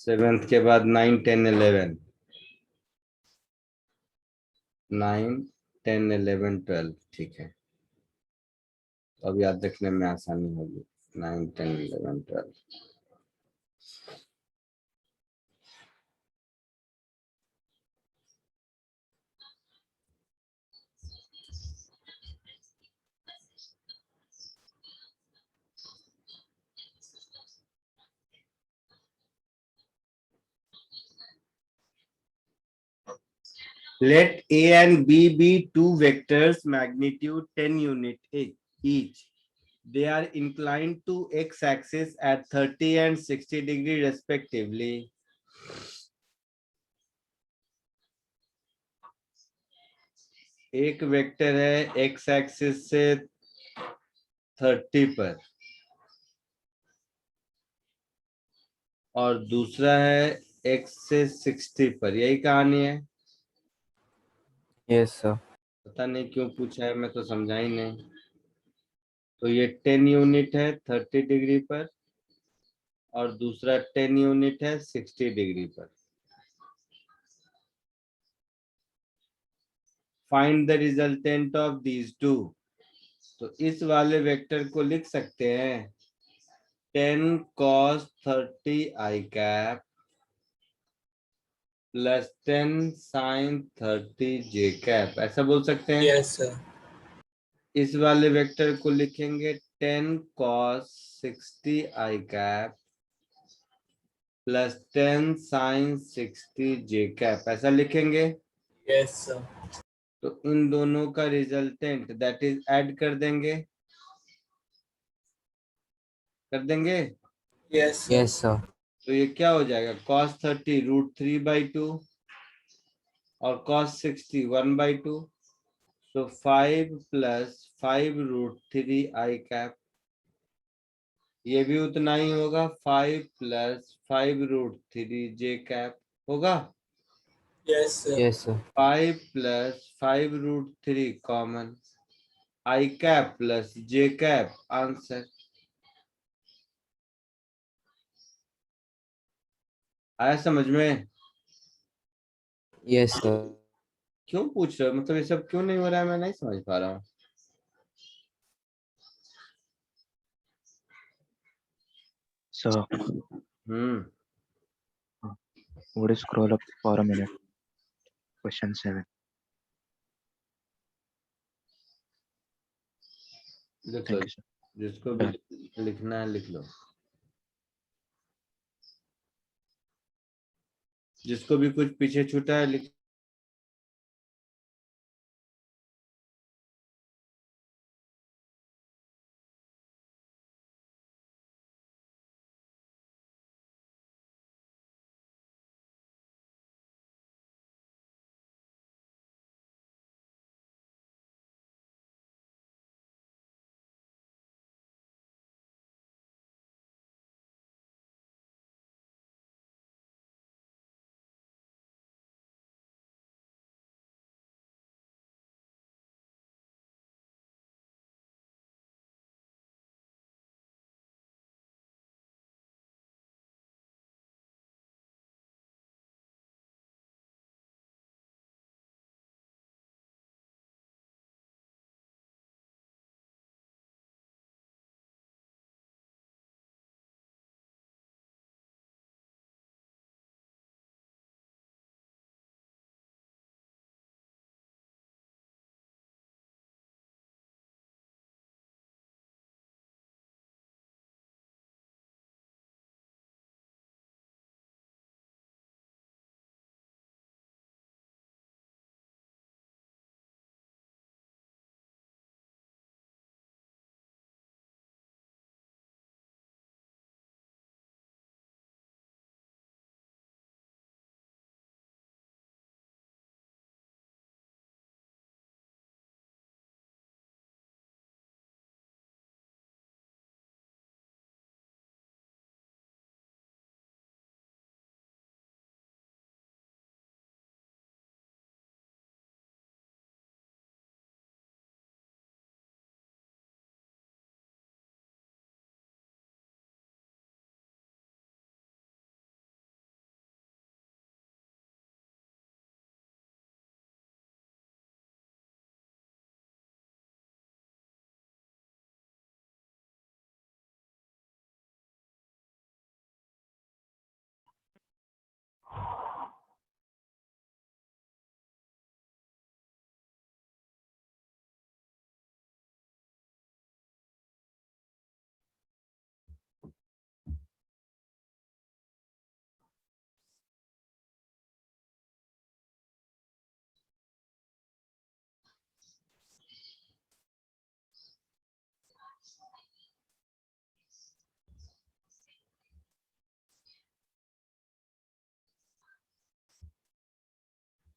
7th के बाद 9, 10, 11, 9, 10, 11, 12, ठीक है। अब याद रखने में आसानी होगी। 9, 10, 11, 12। Let A and B be two vectors magnitude 10 unit each. They are inclined to x-axis at 30 and 60 degree respectively. एक वेक्टर है x एक्सिस से 30 पर और दूसरा है x से 60 पर। यही कहानी है। Yes sir. पता नहीं क्यों पूछा है, मैं तो समझा ही नहीं। तो ये 10 यूनिट है 30 डिग्री पर और दूसरा 10 यूनिट है 60 डिग्री पर। Find the resultant of these two. तो इस वाले वेक्टर को लिख सकते हैं 10 cos 30 I cap plus 10 sin 30 J cap, ऐसा बोल सकते हैं। Yes sir. इस वाले वेक्टर को लिखेंगे 10 cos 60 i cap plus 10 sin 60 j cap, ऐसा लिखेंगे। Yes sir. तो इन दोनों का रिजल्टेंट दैट इज ऐड कर देंगे, कर देंगे। Yes yes sir. तो ये क्या हो जाएगा, cos 30 √3/2 और cos 60 1/2। तो 5 + 5 √3 i कैप, ये भी उतना ही होगा, 5 + 5 √3 j कैप होगा। Yes sir. Yes sir. 5 + 5 √3 common, i cap plus j cap answer. आया समझ में? Yes sir. क्यों पूछ रहे हो, मतलब ये सब क्यों नहीं हो रहा है, मैं नहीं समझ पा रहा हूँ। So, would you scroll up for a minute? Question 7. लिख लो, Thank you, sir. जिसको भी लिखना है लिख लो, जिसको भी कुछ पीछे छूटा है लिख।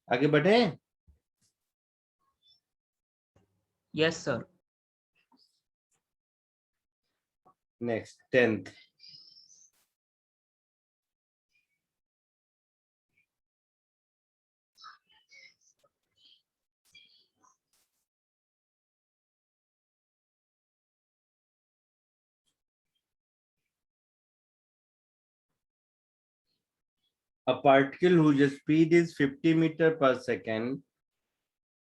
आगे बढ़े। Yes sir. Next 10th, a particle whose speed is 50 meter per second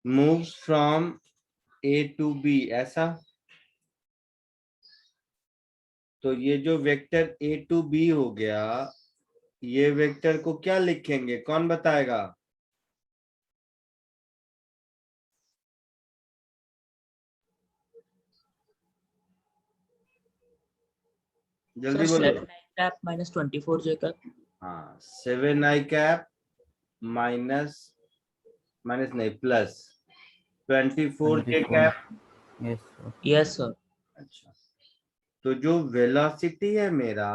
moves from A to B, ऐसा। तो ये जो वेक्टर A to B हो गया, ये वेक्टर को क्या लिखेंगे, कौन बताएगा? जल्दी बोलो। 7 i cap minus 24 j cap. हाँ 7i cap माइनस माइनस नहीं plus 24j cap। Yes sir. Yes sir. अच्छा, तो जो वेलोसिटी है मेरा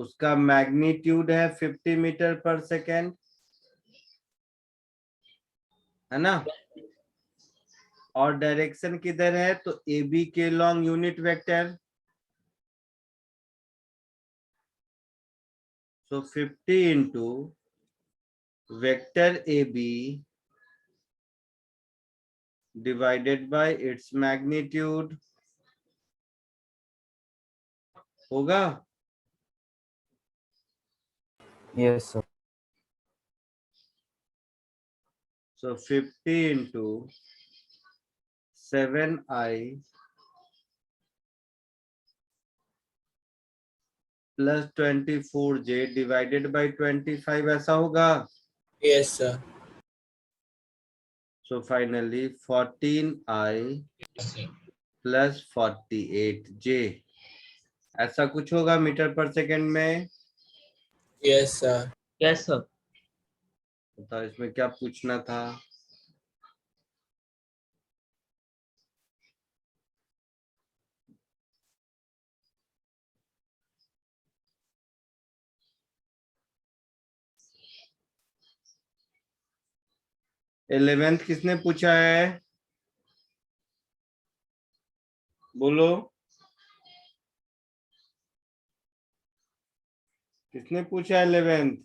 उसका मैग्नीट्यूड है 50 मीटर पर सेकेंड, है ना? और डायरेक्शन किधर है? तो ए बी के long unit vector. So 50 into vector A B divided by its magnitude होगा। Yes sir. So 50 into 7i plus 24j divided by 25 ऐसा होगा। Yes sir. So finally 14i plus 48j ऐसा कुछ होगा मीटर पर सेकेंड में। Yes sir. Yes sir. बताओ इसमें क्या पूछना था? इलेवेंथ किसने पूछा है? बोलो, किसने पूछा 11th?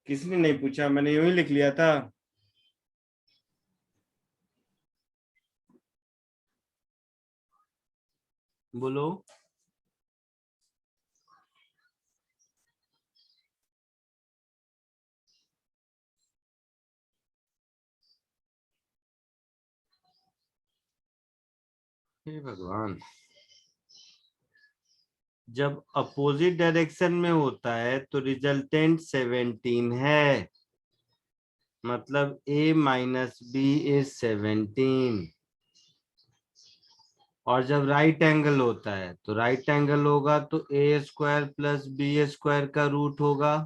किसने नहीं पूछा? मैंने यूं ही लिख लिया था। बोलो, हे भगवान। जब अपोजिट डायरेक्शन में होता है तो रिजल्टेंट 17 है, मतलब a माइनस बी इज 17। और जब राइट एंगल होता है तो राइट एंगल होगा तो a square plus B square का रूट होगा,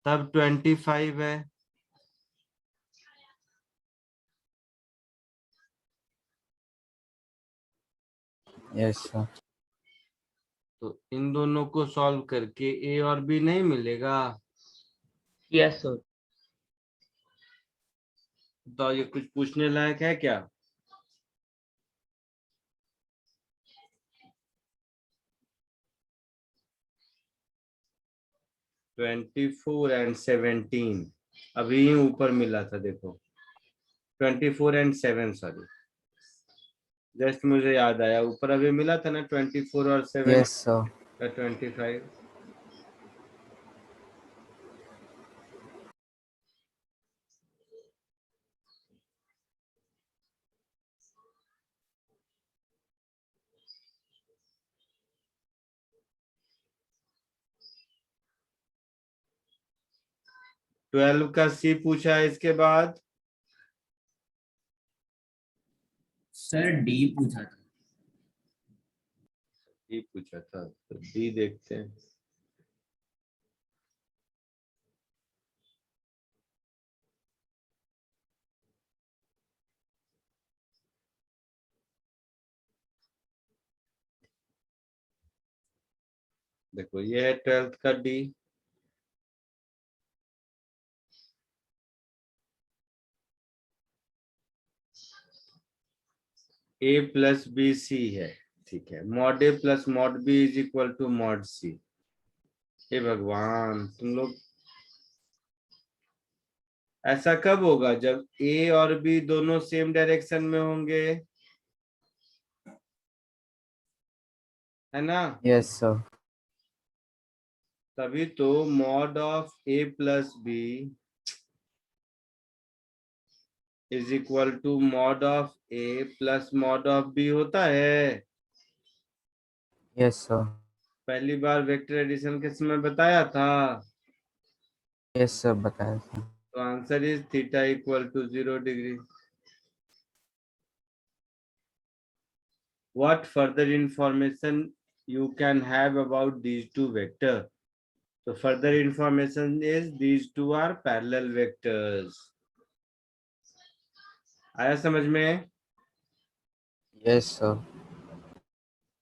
तब 25 है। Yes sir. तो इन दोनों को सॉल्व करके a और b नहीं मिलेगा। Yes sir. तो ये कुछ पूछने लायक है क्या? ट्वेंटी फोर एंड 17 अभी ऊपर मिला था, देखो 24 एंड 7, सॉरी जस्ट मुझे याद आया, ऊपर अभी मिला था ना 24 और 7 यस सर। का 25। ट्वेल्व का सी पूछा है, इसके बाद सर डी पूछा था। डी पूछा था, तो डी देखते हैं। देखो ये है 12th का D, A plus B C है, ठीक है। Mod A plus mod B is equal to mod C. हे भगवान, तुम लोग ऐसा कब होगा? जब ए और बी दोनों सेम डायरेक्शन में होंगे, है ना? Yes sir. तभी तो mod of A plus B is equal to mod of A plus mod of B होता है। Yes sir. पहली बार वेक्टर एडिशन के समय बताया था। यस सर बताया सर। तो answer is theta equal to 0 degree. what further information you can have about these two vector? So further information is these two are parallel vectors. आया समझ में? Yes sir.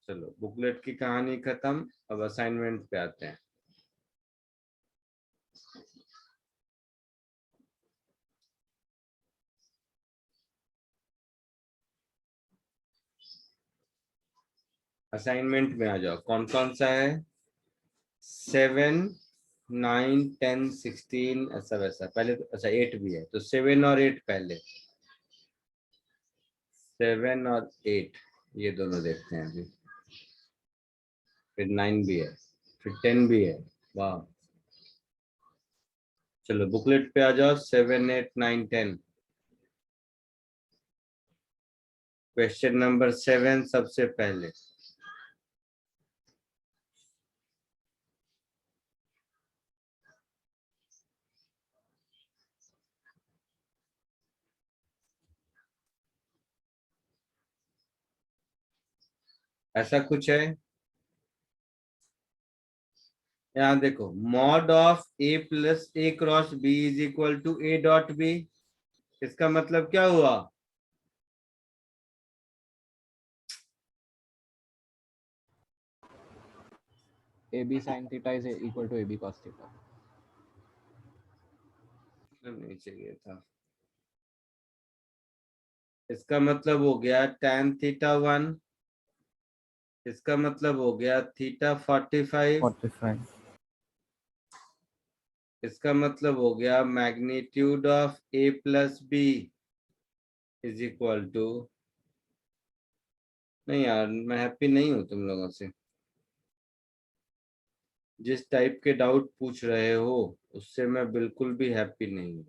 चलो बुकलेट की कहानी खत्म, अब असाइनमेंट पे आते हैं। असाइनमेंट में आ जाओ, कौन कौन सा है? 7, 9, 10, 16 ऐसा वैसा। पहले तो अच्छा 8 भी है, तो 7 और 8 पहले। 7 और 8 ये दोनों देखते हैं अभी। फिर 9 भी है, फिर 10 भी है। वाह, चलो बुकलेट पे आ जाओ। 7, 8, 9, 10। क्वेश्चन नंबर 7 सबसे पहले। ऐसा कुछ है, यहाँ देखो, mod of A plus A cross B is equal to A dot B. इसका मतलब क्या हुआ? AB sin theta is equal to AB cos theta. नहीं चाहिए था। इसका मतलब हो गया tan थीटा 1। इसका मतलब हो गया थीटा 45। 45। इसका मतलब हो गया magnitude of A plus B is equal to. नहीं यार, मैं हैप्पी नहीं हूं तुम लोगों से। जिस टाइप के डाउट पूछ रहे हो उससे मैं बिल्कुल भी हैप्पी नहीं हूं।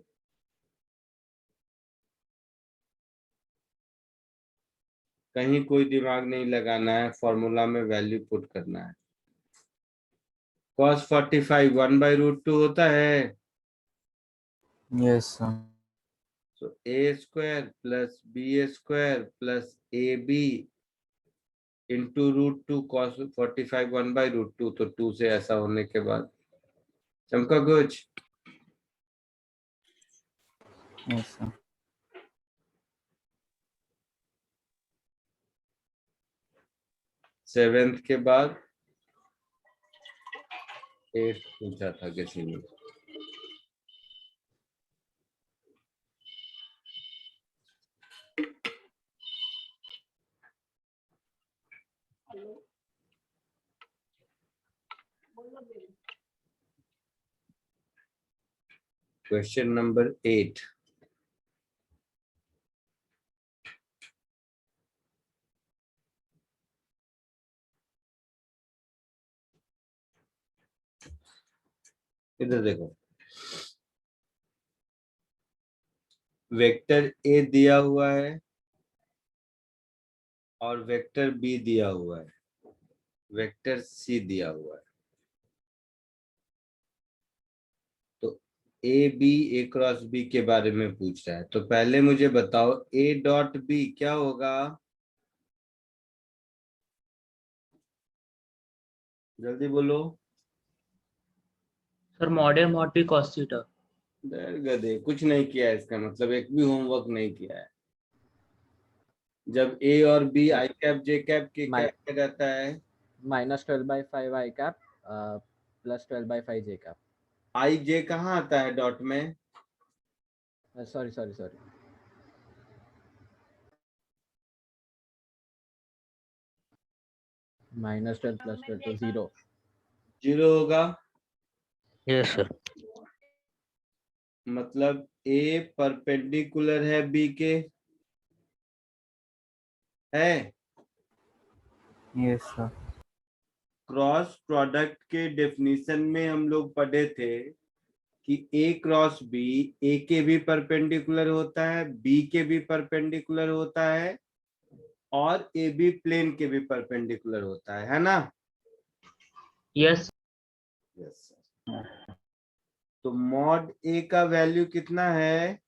कहीं कोई दिमाग नहीं लगाना है, फॉर्मूला में वैल्यू पुट करना है। cos 45 1/√2 होता है। Yes sir. So a square plus b square plus ab into √2 cos 45 1/√2। तो 2 से ऐसा होने के बाद चमका कुछ? Yes sir. 7th के बाद 8th पूछा था किसी ने। Question number 8। इधर देखो, वेक्टर ए दिया हुआ है और वेक्टर बी दिया हुआ है, वेक्टर सी दिया हुआ है। तो A B A cross B के बारे में पूछ रहा है। तो पहले मुझे बताओ ए डॉट बी क्या होगा? जल्दी बोलो। Sir mod A mod B cos theta. गधे, कुछ नहीं किया है, इसका मतलब एक भी होमवर्क नहीं किया है। जब ए और B I cap J cap K cap में रहता है, -12/5 I cap +12/5 J cap. आई जे कहाँ आता है डॉट में? Sorry. -12 + 12 तो 0. 0 होगा। Yes sir. मतलब ए परपेंडिकुलर है बी के, है? Yes sir. क्रॉस प्रोडक्ट के डेफिनेशन में हम लोग पढ़े थे कि ए क्रॉस बी ए के भी परपेंडिकुलर होता है, बी के भी परपेंडिकुलर होता है और ए बी प्लेन के भी परपेंडिकुलर होता है ना? यस। यस। तो मॉड ए का वैल्यू कितना है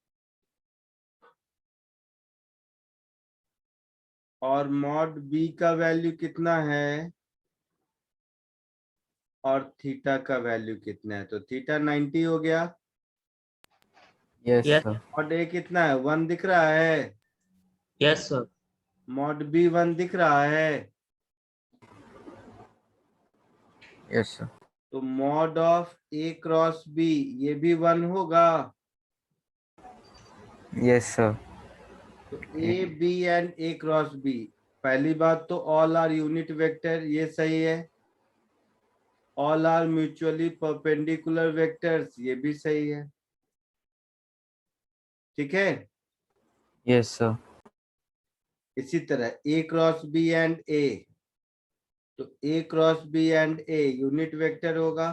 और मॉड बी का वैल्यू कितना है और थीटा का वैल्यू कितना है, तो थीटा 90 हो गया। Yes, Yes. sir. मॉड ए कितना है, 1 दिख रहा है। Yes sir. मॉड बी 1 दिख रहा है। Yes, sir. तो mod of A cross B ये भी 1 होगा। Yes, sir. तो A B and A cross B, पहली बात तो ऑल आर यूनिट वेक्टर, ये सही है। All are mutually perpendicular vectors, ये भी सही है। ठीक है। Yes, sir. इसी तरह A cross B and A, तो A cross B and A unit vector होगा।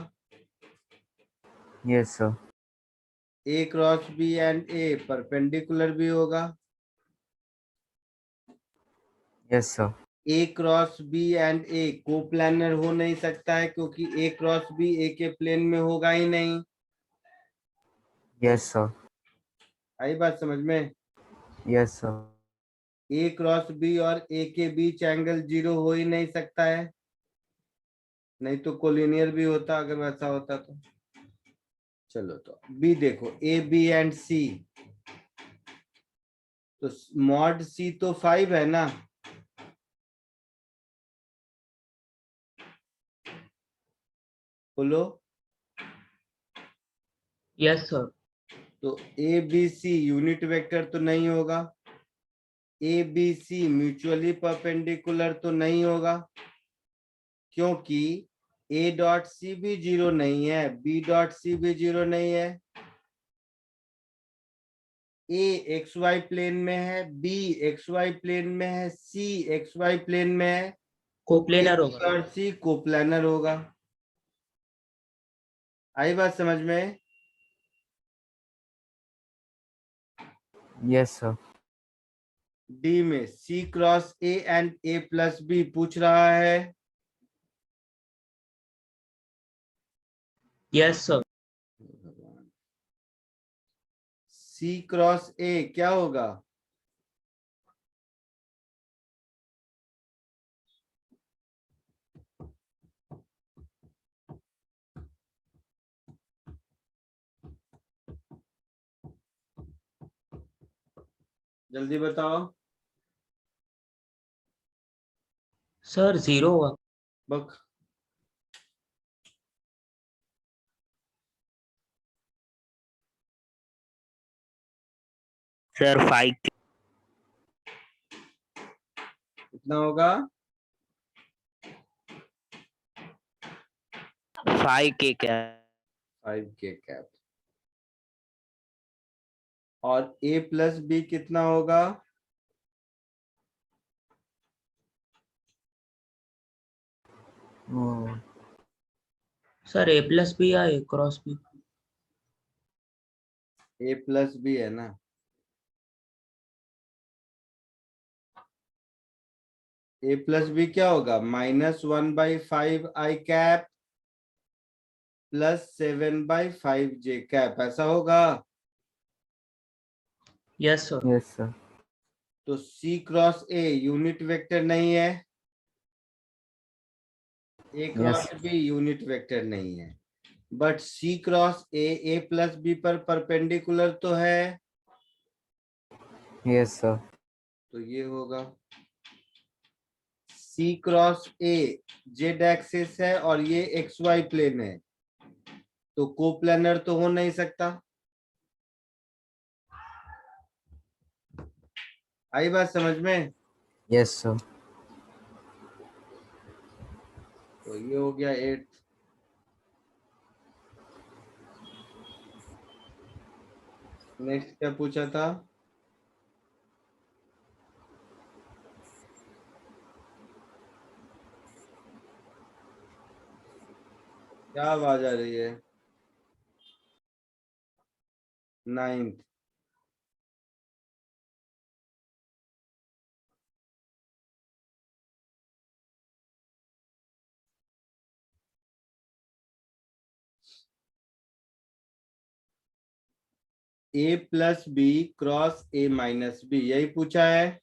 Yes, sir. A cross B and A perpendicular भी होगा। Yes, sir. A cross B and A coplanar हो नहीं सकता है, क्योंकि ए क्रॉस बी ए के प्लेन में होगा ही नहीं। Yes, sir. आई बात समझ में। Yes, sir. A cross B और ए के बीच एंगल 0 हो ही नहीं सकता है, नहीं तो कोलिनियर भी होता अगर वैसा होता तो। चलो तो बी देखो, ए बी एंड सी, तो मॉड सी तो 5 है ना। बोलो। Yes sir. तो A B C unit vector तो नहीं होगा, A B C mutually perpendicular तो नहीं होगा, क्योंकि ए डॉट सी भी 0 नहीं है, बी डॉट सी भी 0 नहीं है। ए एक्स वाई प्लेन में है, बी एक्स वाई प्लेन में है, सी एक्स वाई प्लेन में है, कोप्लेनर A होगा। और सी कोप्लानर होगा। आई बात समझ में। Yes, sir. डी में C cross A and A plus B पूछ रहा है। Yes sir. C cross A क्या होगा, जल्दी बताओ। सर 0 हुआ। बक सर 5 कितना होगा, 5 क्या 5 के कैप। और ए प्लस बी कितना होगा, Oh. Sir A plus B या A cross B. A plus B है ना। ए प्लस बी क्या होगा, -1/5 I cap plus 7/5 J cap, ऐसा होगा। Yes sir. Yes, sir. तो C cross A unit vector नहीं है, A cross Yes. B unit vector नहीं है, but C cross A plus B पर परपेंडिकुलर तो है। Yes, sir. तो ये होगा C cross A Z axis है और ये एक्स वाई प्लेन है, तो कोप्लानर तो हो नहीं सकता। आई बात समझ में। Yes, sir. तो ये हो गया 8। नेक्स्ट क्या पूछा था, क्या आवाज आ रही है, 9th। A plus B cross A minus B, यही पूछा है।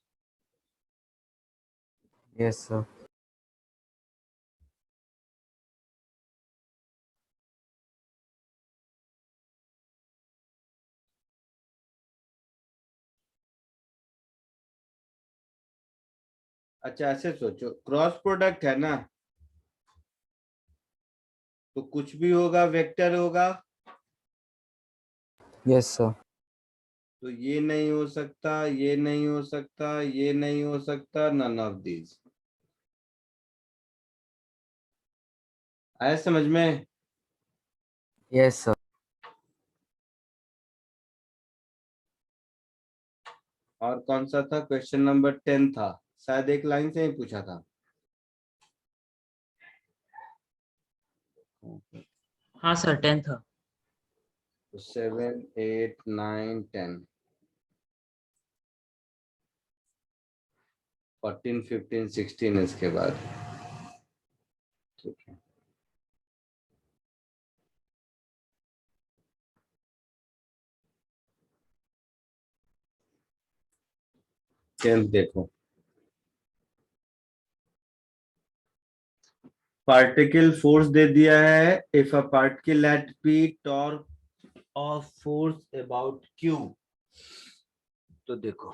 Yes, sir. अच्छा ऐसे सोचो, क्रॉस प्रोडक्ट है ना, तो कुछ भी होगा वेक्टर होगा, Yes, sir. तो ये नहीं हो सकता, ये नहीं हो सकता, ये नहीं हो सकता, नन ऑफ दीज। आया समझ में? Yes, sir. और कौन सा था? क्वेश्चन नंबर 10 था, शायद एक लाइन से ही पूछा था। हाँ सर 10 था। 7, 8, 9, 10, 14, 15, 16 इसके बाद। ठीक है, 10 देखो, पार्टिकल फोर्स दे दिया है। If a particle at P torque of force about Q, तो देखो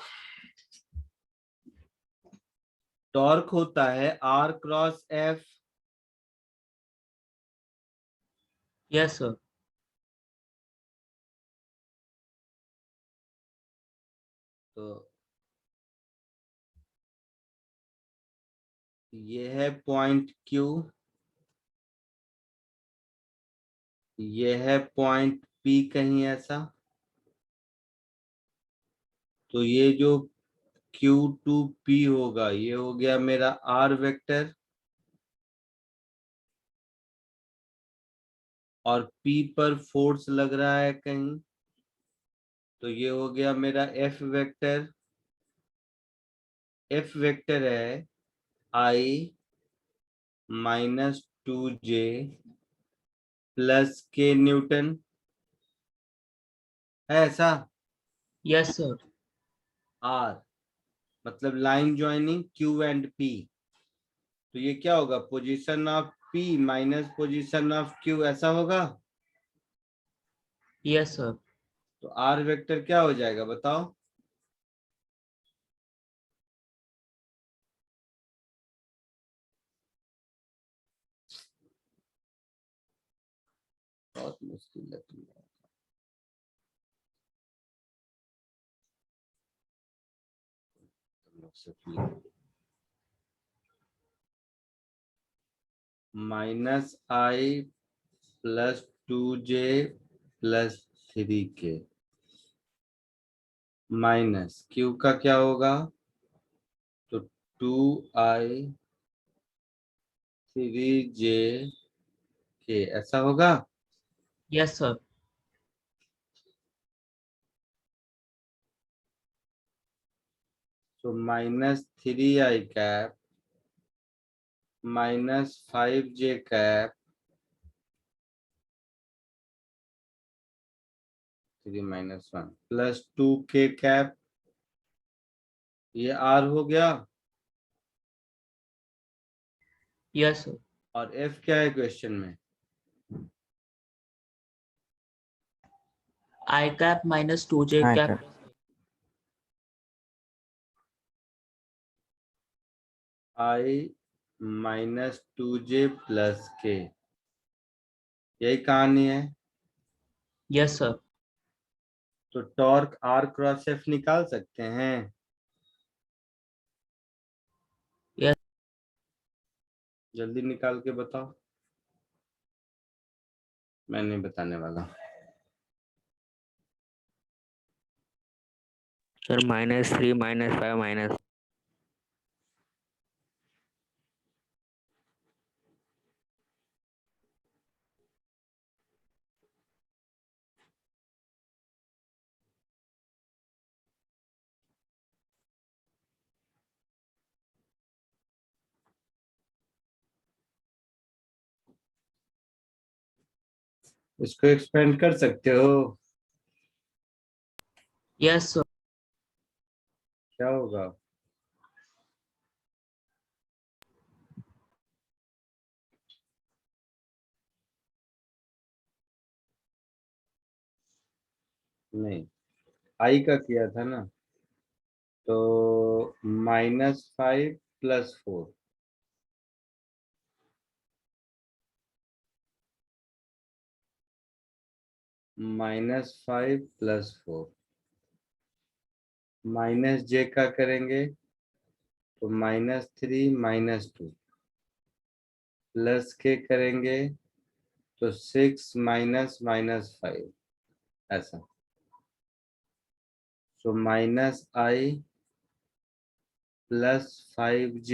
टॉर्क होता है R cross F, yes sir. तो ये है पॉइंट क्यू, ये है पॉइंट पी कहीं ऐसा, तो ये जो Q2P होगा ये हो गया मेरा R वेक्टर, और P पर फोर्स लग रहा है कहीं, तो ये हो गया मेरा F वेक्टर। F वेक्टर है I -2J plus K Newton, है ऐसा? Yes sir. R मतलब line joining Q and P, तो ये क्या होगा? Position of P minus position of Q, ऐसा होगा। Yes sir. तो R वेक्टर क्या हो जाएगा बताओ? बहुत मुश्किल है तुम लोग से। -I +2J +3K minus Q का क्या होगा? तो 2I 3JK, ऐसा होगा। Yes sir. तो -3I cap -5J cap 3 -1 +2K cap, ये R हो गया। Yes sir. और F क्या है क्वेश्चन में? I cap -2J I cap. can. I -2J +K, यही कहानी है। Yes sir. तो टॉर्क R क्रॉस F निकाल सकते हैं। यस। जल्दी निकाल के बताओ, मैं नहीं बताने वाला। Sir -3 -5 minus. इसको एक्सपेंड कर सकते हो। Yes sir. क्या होगा? नहीं, आई का किया था ना, तो -5 + 4, -5 + 4, -j का करेंगे तो -3 -2, प्लस के करेंगे तो 6 -5, ऐसा। सो -i + 5j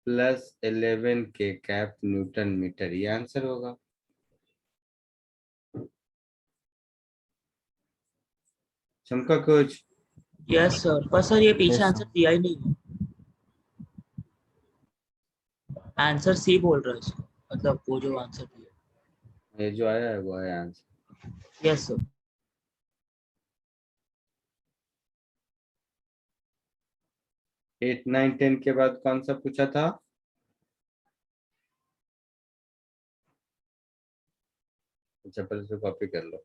+ 11 के कैप न्यूटन मीटर, ये आंसर होगा। चमका कुछ? यस सर, पर सर ये पीछे Yes, आंसर दिया ही नहीं है। आंसर सी बोल रहा है इसको, मतलब वो जो आंसर दिया। ये जो आया है वो आया आंसर। Yes sir. 8, 9, 10 के बाद कौन सा पूछा था? अच्छा, पहले से कॉपी कर लो।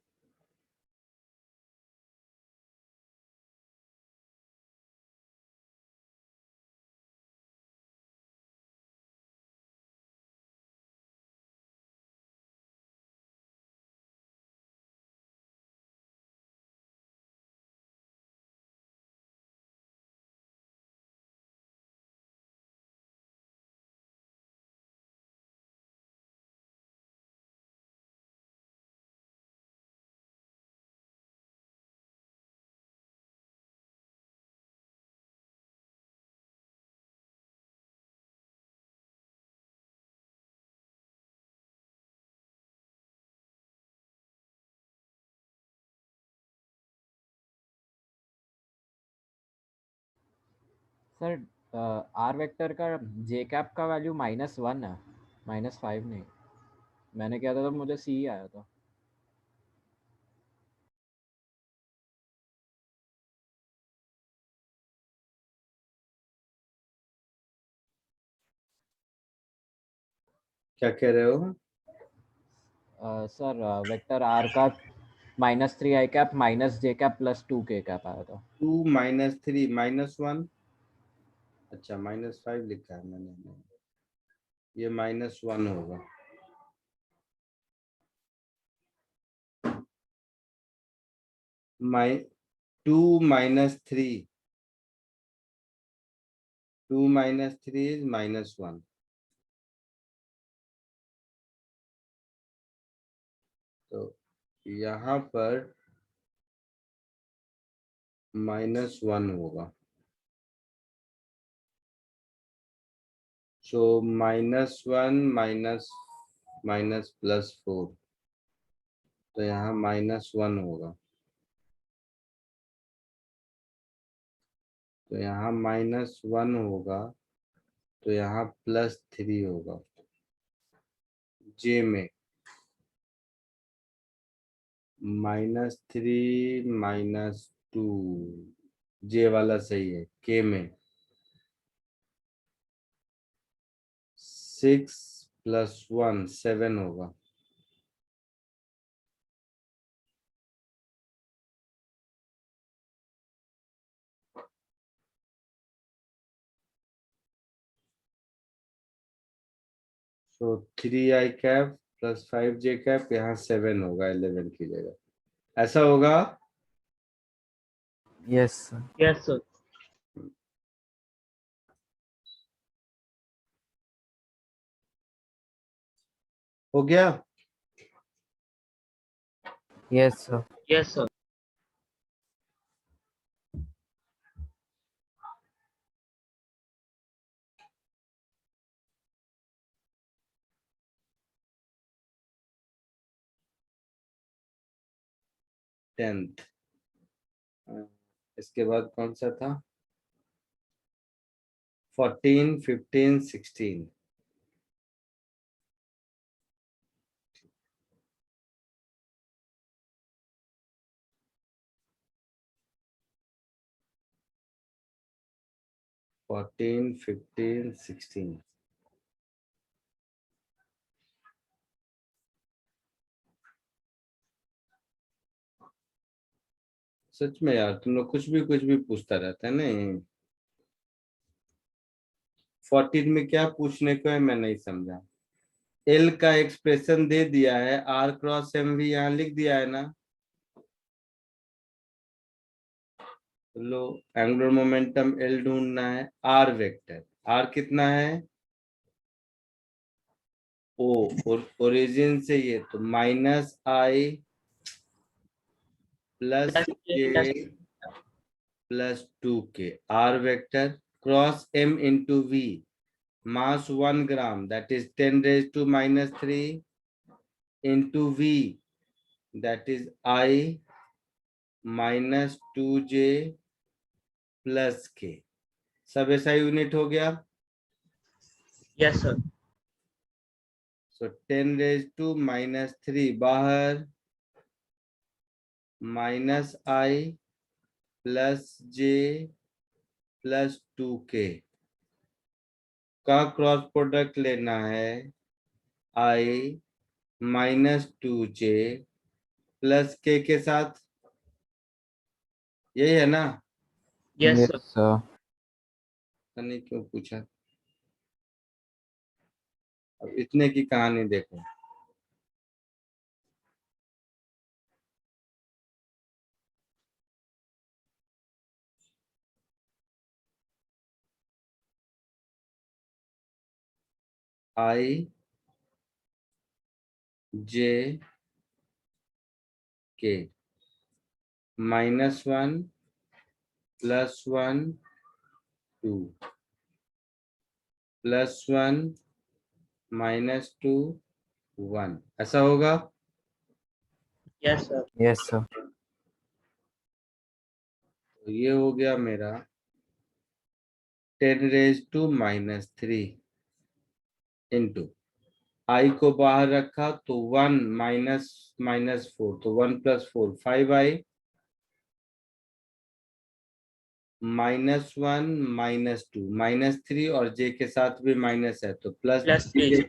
सर आर वेक्टर का जे कैप का वैल्यू -1 है, -5 नहीं। मैंने किया था तो मुझे सी ही आया था। क्या कह रहे हो? सर वेक्टर आर का -3 आई कैप -j कैप +2 के कैप आया था। 2 -3 -1, अच्छा -5 लिखा है मैंने, ये -1 होगा। -2 -3, 2 -3 is -1, तो यहाँ पर -1 होगा। सो -1 -+4, तो यहाँ -1 होगा, तो यहाँ -1 होगा, तो यहाँ +3 होगा जे में। -3 -2, जे वाला सही है। के में 6 + 1 7 होगा। सो 3i कैप + 5j कैप, यहाँ 7 होगा 11 की जगह, ऐसा होगा। yes, sir. Yes sir. हो गया? Yes, sir. Yes sir. Tenth. इसके बाद कौन सा था? 14, 15, 16। फोर्टीन, 15, 16। सच में यार तुम लोग कुछ भी पूछता रहता है ना। 14 में क्या पूछने को है मैं नहीं समझा। एल का एक्सप्रेशन दे दिया है, आर क्रॉस एम भी यहाँ लिख दिया है ना। लो एंगुलर मोमेंटम एल ढूंढना है, आर वेक्टर, आर कितना है ओ, ओरिजिन से ये तो minus I plus K plus 2k, R vector cross m into v, mass 1 gram, that is 10 raised to minus 3 into v, that is I minus 2j plus k। सब ऐसा यूनिट हो गया। Yes sir. So 10 raised to minus 3 बाहर, minus I plus j plus 2k का क्रॉस प्रोडक्ट लेना है, I minus 2j plus k के साथ, यही है ना। Yes yes sir. सर। पता नहीं क्यों पूछा। अब इतने की कहानी देखो, I j k -1 +1 2 +1 -2 1, ऐसा होगा। Yes sir. Yes sir. तो ये हो गया मेरा 10 raised to -3 इंटू I को बाहर रखा तो 1 -4, तो 1 + 4 5I -1 -2 -3 और j के साथ भी माइनस है तो प्लस +3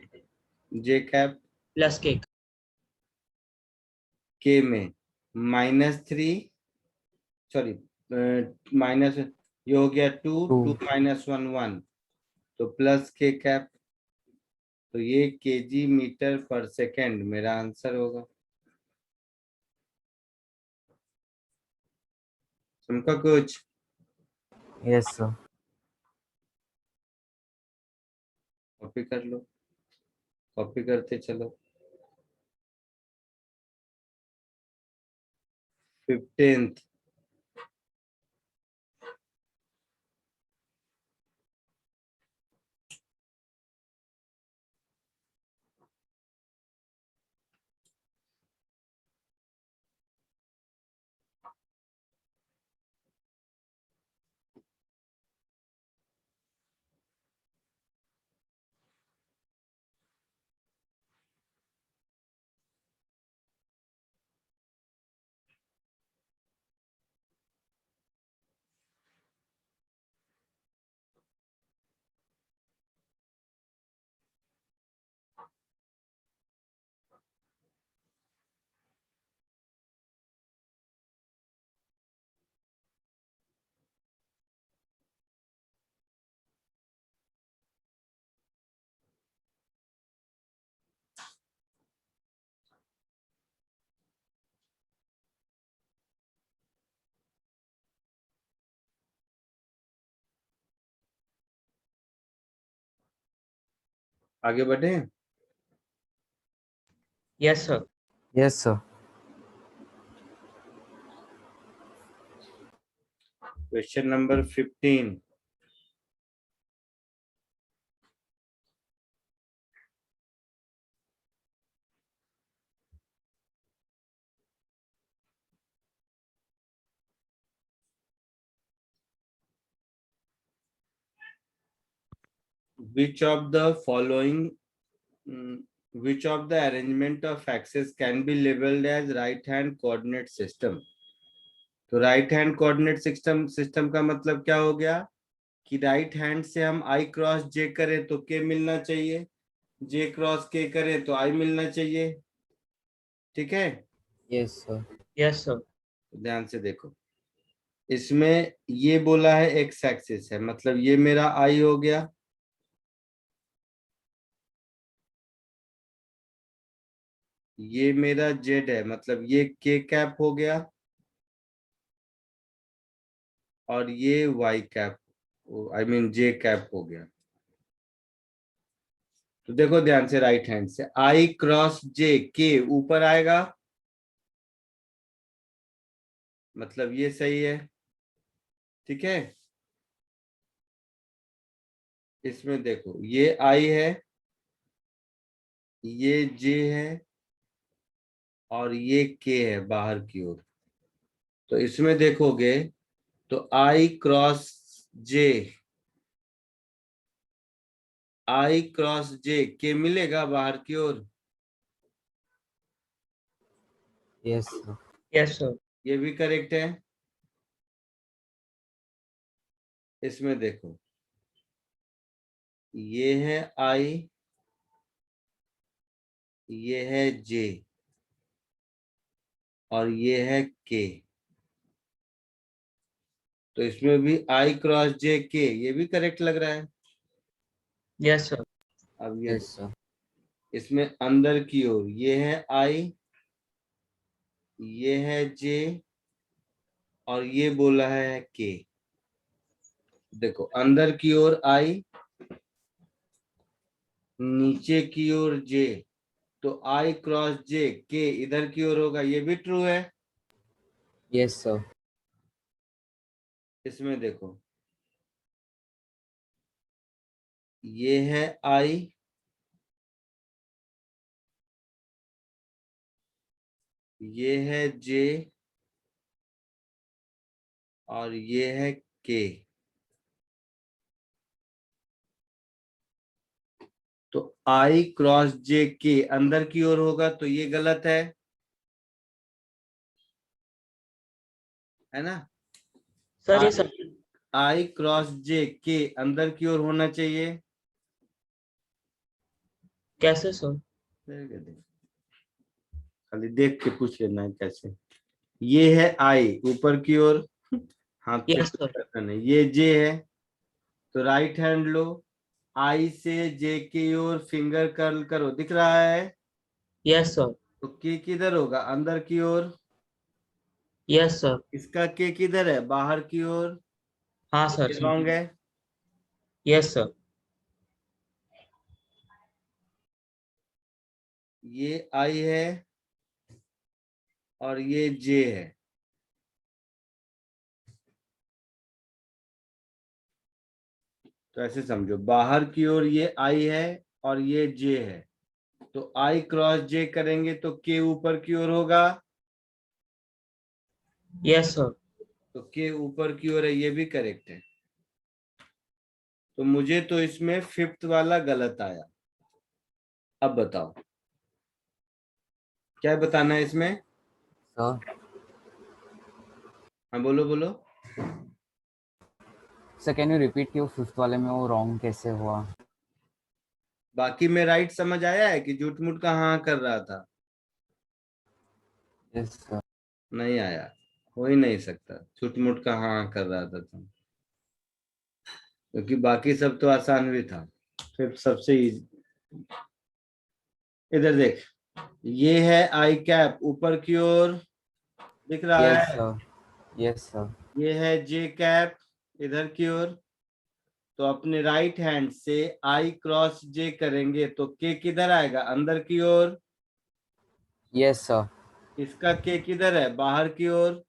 j कैप प्लस के। k में -3 सॉरी माइनस, ये हो गया 2 2 -1 1 तो प्लस k कैप, तो ये kg मीटर पर सेकेंड मेरा आंसर होगा। समझा कुछ? Yes sir. कॉपी कर लो, कॉपी करते चलो। 15th आगे बढ़े। Yes sir. Yes sir. Question number 15। Which of the following, which of the arrangement of axes can be labeled as right hand coordinate system? तो राइट हैंड कोऑर्डिनेट सिस्टम का मतलब क्या हो गया कि राइट हैंड से हम आई क्रॉस जे करें तो के मिलना चाहिए, जे क्रॉस के करें तो आई मिलना चाहिए। ठीक है, यस सर। Yes sir. ध्यान से देखो, इसमें ये बोला है एक्स एक्सिस है, मतलब ये मेरा आई हो गया, ये मेरा जेड है, मतलब ये के कैप हो गया, और ये Y cap, I mean J cap हो गया। तो देखो ध्यान से, राइट हैंड से आई क्रॉस जे, के ऊपर आएगा, मतलब ये सही है, ठीक है। इसमें देखो ये आई है, ये जे है, और ये के है बाहर की ओर। तो इसमें देखोगे तो आई क्रॉस जे, आई क्रॉस जे के मिलेगा बाहर की ओर, यस सर। Yes sir. ये भी करेक्ट है। इसमें देखो ये है आई, ये है जे, और ये है के। तो इसमें भी आई क्रॉस जे के, ये भी करेक्ट लग रहा है। Yes sir. अब ये यस सर। इसमें अंदर की ओर ये है आई, ये है जे, और ये बोला है के। देखो अंदर की ओर आई, नीचे की ओर जे, तो आई क्रॉस जे के इधर की ओर होगा, ये भी ट्रू है। Yes sir. इसमें देखो ये है आई, ये है जे, और ये है के। तो आई क्रॉस जे के अंदर की ओर होगा, तो ये गलत है ना। सर ये सब आई क्रॉस जे के अंदर की ओर होना चाहिए। कैसे सर? खाली देख के पूछ लेना है कैसे। ये है आई ऊपर की ओर, हाथ से यस कुछ सर। करना नहीं, ये जे है, तो राइट हैंड लो, आई से जे की ओर फिंगर कर्ल करो, दिख रहा है। Yes sir. तो के किधर होगा, अंदर की ओर। Yes sir. इसका के किधर है, बाहर की ओर। हाँ सर। रॉन्ग है। Yes sir. ये आई है और ये जे है, तो ऐसे समझो बाहर की ओर ये आई है और ये जे है, तो आई क्रॉस जे करेंगे तो के ऊपर की ओर होगा, यस सर। तो के ऊपर की ओर है, ये भी करेक्ट है। तो मुझे तो इसमें फिफ्थ वाला गलत आया। अब बताओ क्या बताना है इसमें। सर हाँ बोलो बोलो। सर कैन यू रिपीट कि वो फिफ्थ वाले में वो रॉन्ग कैसे हुआ? बाकी में राइट समझ आया है कि झूठ मूठ का हाँ कर रहा था? Yes sir. नहीं आया, हो ही नहीं सकता झूठ मूठ का हाँ कर रहा था तुम, क्योंकि बाकी सब तो आसान भी था, फिर सबसे इजी। इधर देख, ये है आई कैप ऊपर की ओर, दिख रहा यस है। सर। Yes sir. ये है जे कैप इधर की ओर, तो अपने राइट हैंड से आई क्रॉस जे करेंगे तो के किधर आएगा, अंदर की ओर। Yes sir. इसका के किधर है, बाहर की ओर।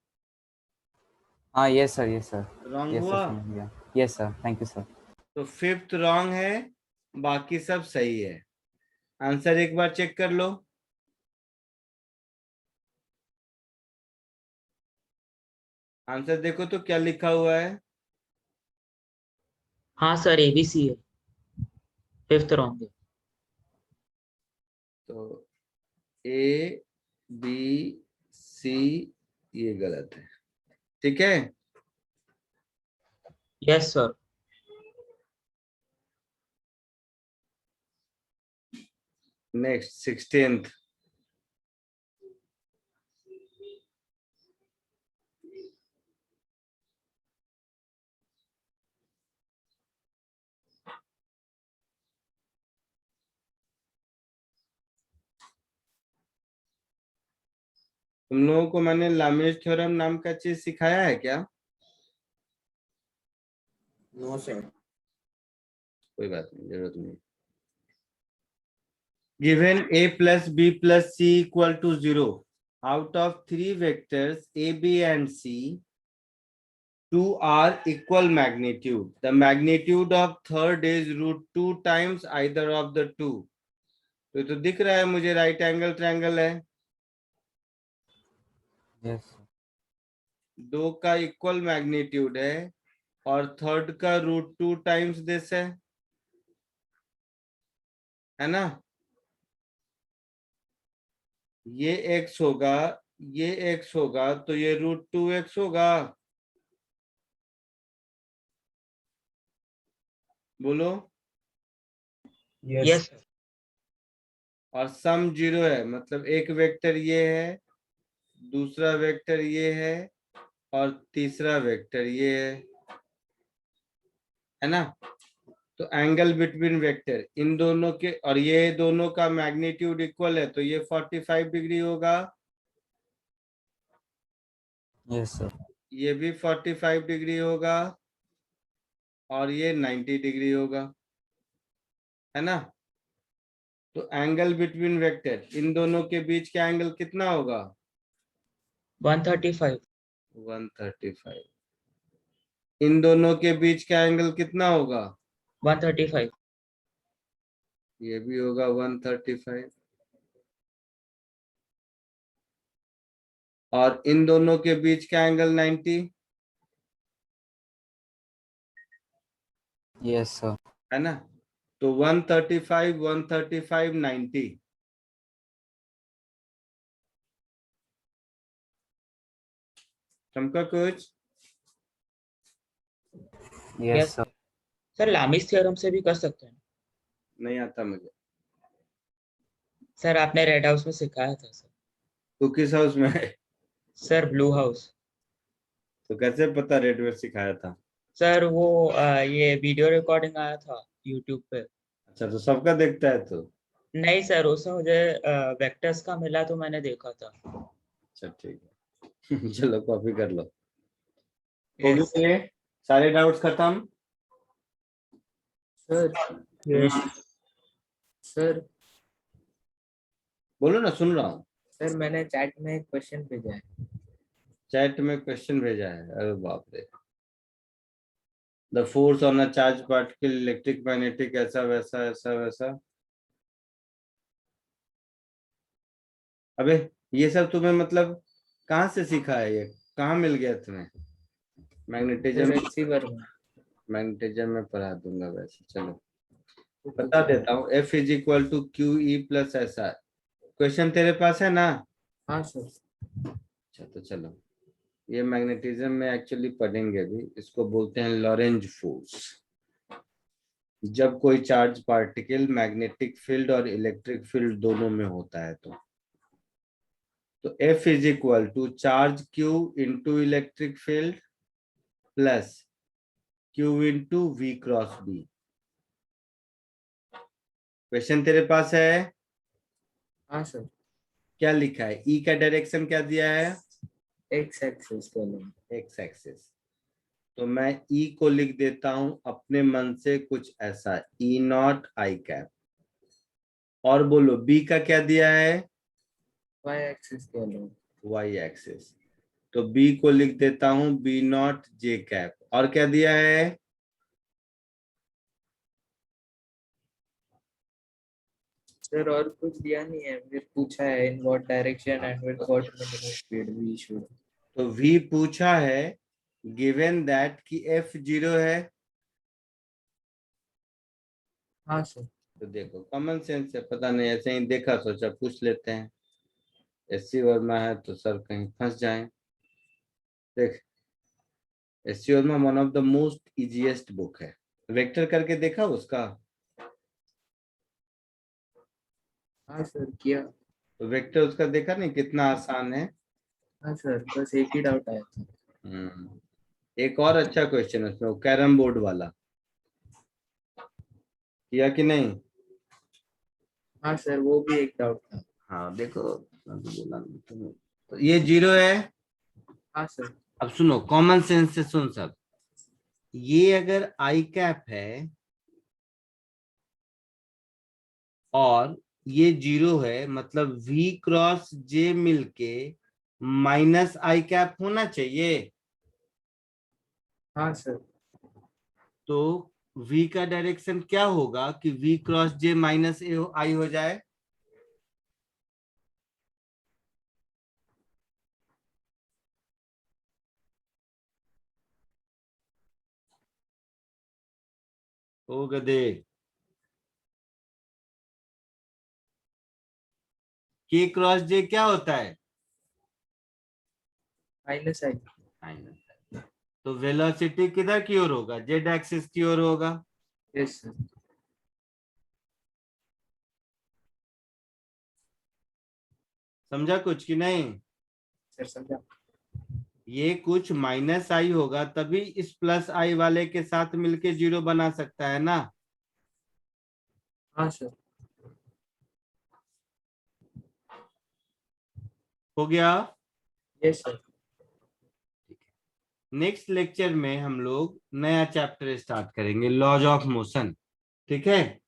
हाँ yes sir. Yes sir. Wrong yes sir हुआ, समझ गया। Yes sir thank you sir. तो फिफ्थ रॉन्ग है, बाकी सब सही है। आंसर एक बार चेक कर लो। आंसर देखो तो क्या लिखा हुआ है। हाँ सर ABC है, फिफ्थ रॉन्ग है। तो ए बी सी ये गलत है, ठीक है। Yes sir. Next 16th। तुम लोगों को मैंने लामिस थ्योरम नाम का चीज सिखाया है क्या? No sir. कोई बात नहीं, जरूरत नहीं। Given a plus b plus c equal to 0, out of 3 vectors a, b and c, 2 are equal magnitude. The magnitude of third is √2 times either of the two. तो दिख रहा है मुझे राइट एंगल ट्रायंगल है, यस दो का इक्वल मैग्नीट्यूड है और थर्ड का √2 टाइम्स दिस है ना? ये x होगा, ये x होगा, तो ये √2x होगा। बोलो। Yes sir. और सम 0 है, मतलब एक वेक्टर ये है, दूसरा वेक्टर ये है और तीसरा वेक्टर ये है ना? तो एंगल बिटवीन वेक्टर इन दोनों के, और ये दोनों का मैग्नीट्यूड इक्वल है, तो ये 45 डिग्री होगा, यस सर ये भी 45 डिग्री होगा और ये 90 डिग्री होगा, है ना? तो एंगल बिटवीन वेक्टर इन दोनों के बीच का एंगल कितना होगा? 135। 135। इन दोनों के बीच का एंगल कितना होगा? 135। ये भी होगा 135। और इन दोनों के बीच का एंगल 90, यस सर है ना? तो 135, 135, 90। चमका कुछ? यस सर सर लामिस थ्योरम से भी कर सकते हैं। नहीं आता मुझे। सर आपने रेड हाउस में सिखाया था सर। तो किस हाउस में है? Sir blue house. तो कैसे पता रेड में सिखाया था? सर वो ये वीडियो रिकॉर्डिंग आया था यूट्यूब पे। अच्छा, तो सबका देखता है तो? नहीं सर, उसमें मुझे वेक्टर्स का मिला तो मैंने देखा था। अच्छा ठीक है। चलो कॉपी कर लो। हो यस गए ये सारे डाउट्स खत्म? सर सर बोलो ना, सुन रहा हूँ। सर मैंने चैट में एक क्वेश्चन भेजा है। चैट में क्वेश्चन भेजा है? अरे बाप रे। The force on a charge particle electric magnetic ऐसा वैसा ऐसा वैसा। अबे ये सब तुम्हें मतलब कहाँ से सीखा है? ये कहाँ मिल गया तुम्हें? मैग्नेटिज्म, मैग्नेटिज्म में पढ़ा दूंगा वैसे। चलो बता देता हूँ। F is equal to Q E plus SR। Question तेरे पास है ना? हाँ सर। अच्छा तो चलो, ये मैग्नेटिज्म में एक्चुअली पढ़ेंगे भी। इसको बोलते हैं लॉरेंज फोर्स। जब कोई चार्ज पार्टिकल मैग्नेटिक फील्ड और इलेक्ट्रिक फील्ड दोनों में होता है तो F is equal to charge Q into electric field plus Q into V cross B। Question तेरे पास है? हाँ सर। क्या लिखा है? E का डायरेक्शन क्या दिया है? X axis x axis. तो मैं E को लिख देता हूं अपने मन से कुछ ऐसा, E0 I कैप। और बोलो B का क्या दिया है? Y axis Y axis. तो B को लिख देता हूं B0 J कैप। और क्या दिया है? सर और कुछ दिया नहीं है, फिर पूछा है in what direction and with what minimum speed we should. तो V पूछा है गिवन दैट कि F 0 है। हाँ सर। तो देखो कॉमन सेंस से, पता नहीं ऐसे ही देखा सोचा पूछ लेते हैं। SC वर्मा है तो सर कहीं फंस जाए। देख, SC Verma one of the most easiest book है। वेक्टर करके देखा उसका? हाँ सर किया। तो वेक्टर उसका देखा नहीं कितना आसान है? हाँ सर, बस एक ही डाउट आया था। एक और अच्छा क्वेश्चन है उसमें, कैरम बोर्ड वाला, किया कि नहीं? हाँ सर, वो भी एक डाउट था। हाँ देखो, मैं तो बोला नहीं तुम्हें। तो ये 0 है। हाँ सर। अब सुनो, कॉमन सेंस से सुन सब, ये अगर आई कैप है और ये 0 है, मतलब v क्रॉस j मिलके माइनस आई कैप होना चाहिए। हाँ सर। तो v का डायरेक्शन क्या होगा कि v क्रॉस j माइनस आई हो जाए। ओ गधे, k क्रॉस j क्या होता है? माइनस आई। माइनस। तो वेलोसिटी किधर की ओर होगा? जेड एक्सिस की ओर होगा। Yes sir. समझा कुछ कि नहीं? सर समझा। ये कुछ माइनस आई होगा तभी इस प्लस आई वाले के साथ मिलके 0 बना सकता है ना। हाँ सर। हो गया? Yes sir. नेक्स्ट लेक्चर में हम लोग नया चैप्टर स्टार्ट करेंगे, लॉज ऑफ मोशन। ठीक है?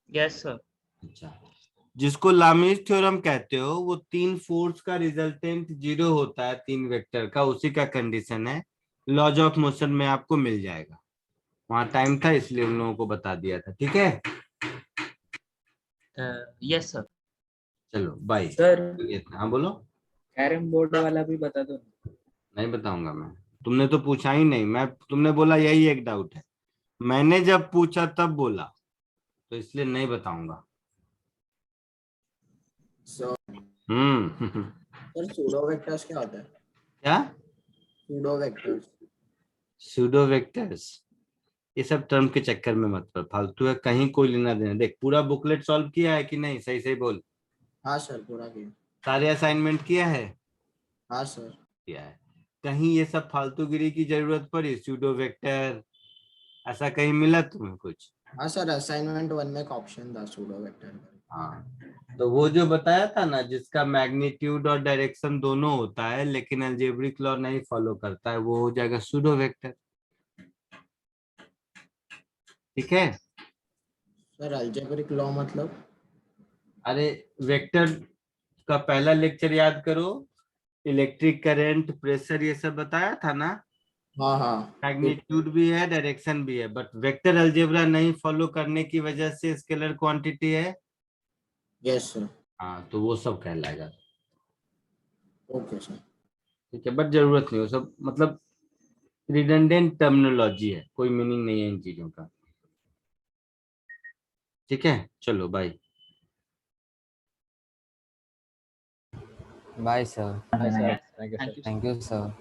Yes sir. अच्छा, जिसको लामीज थ्योरम कहते हो, वो 3 फोर्स का रिजल्टेंट 0 होता है 3 वेक्टर का, उसी का कंडीशन है। लॉज ऑफ मोशन में आपको मिल जाएगा। वहां टाइम था इसलिए उन लोगों को बता दिया था। ठीक है, यस सर। चलो बाय। सर हाँ बोलो। कैरम बोर्ड वाला भी बता दो। नहीं बताऊंगा मैं, तुमने तो पूछा ही नहीं। मैं, तुमने बोला यही एक डाउट है, मैंने जब पूछा तब बोला, तो इसलिए नहीं बताऊंगा। सर सूडो वेक्टर्स क्या होता है? क्या? Pseudo vectors. सूडो वेक्टर्स, ये सब टर्म के चक्कर में मत पड़, फालतू है, कहीं कोई लेना देना। देख, पूरा बुकलेट सॉल्व किया है कि नहीं? सही सही बोल। हाँ सर पूरा किया। सारे असाइनमेंट किया है? हाँ सर। किया है। कहीं ये सब फालतूगिरी की जरूरत पड़ी, सूडो वेक्टर, ऐसा कहीं मिला तुम्हें कुछ? हाँ सर, असाइनमेंट 1 में एक ऑप्शन था सूडो वेक्टर। हाँ, तो वो जो बताया था ना, जिसका मैग्नीट्यूड और डायरेक्शन दोनों होता है लेकिन अलजेब्रिक लॉ नहीं फॉलो करता है, वो हो जाएगा सूडो वेक्टर। ठीक है? सर अलजेब्रिक लॉ मतलब? अरे, वेक्टर का पहला लेक्चर याद करो, इलेक्ट्रिक करंट, प्रेशर, ये सब बताया था ना। हाँ हाँ। मैग्नीट्यूड भी है, डायरेक्शन भी है, बट वेक्टर अलजेब्रा नहीं फॉलो करने की वजह से स्केलर क्वांटिटी है। Yes sir. हाँ, तो वो सब कहलाएगा। Okay sir. ठीक है, बट जरूरत नहीं, वो सब मतलब रिडंडेंट टर्मिनोलॉजी है, कोई मीनिंग नहीं है इन चीजों का। ठीक है, चलो bye. Bye sir. Thank you thank you sir.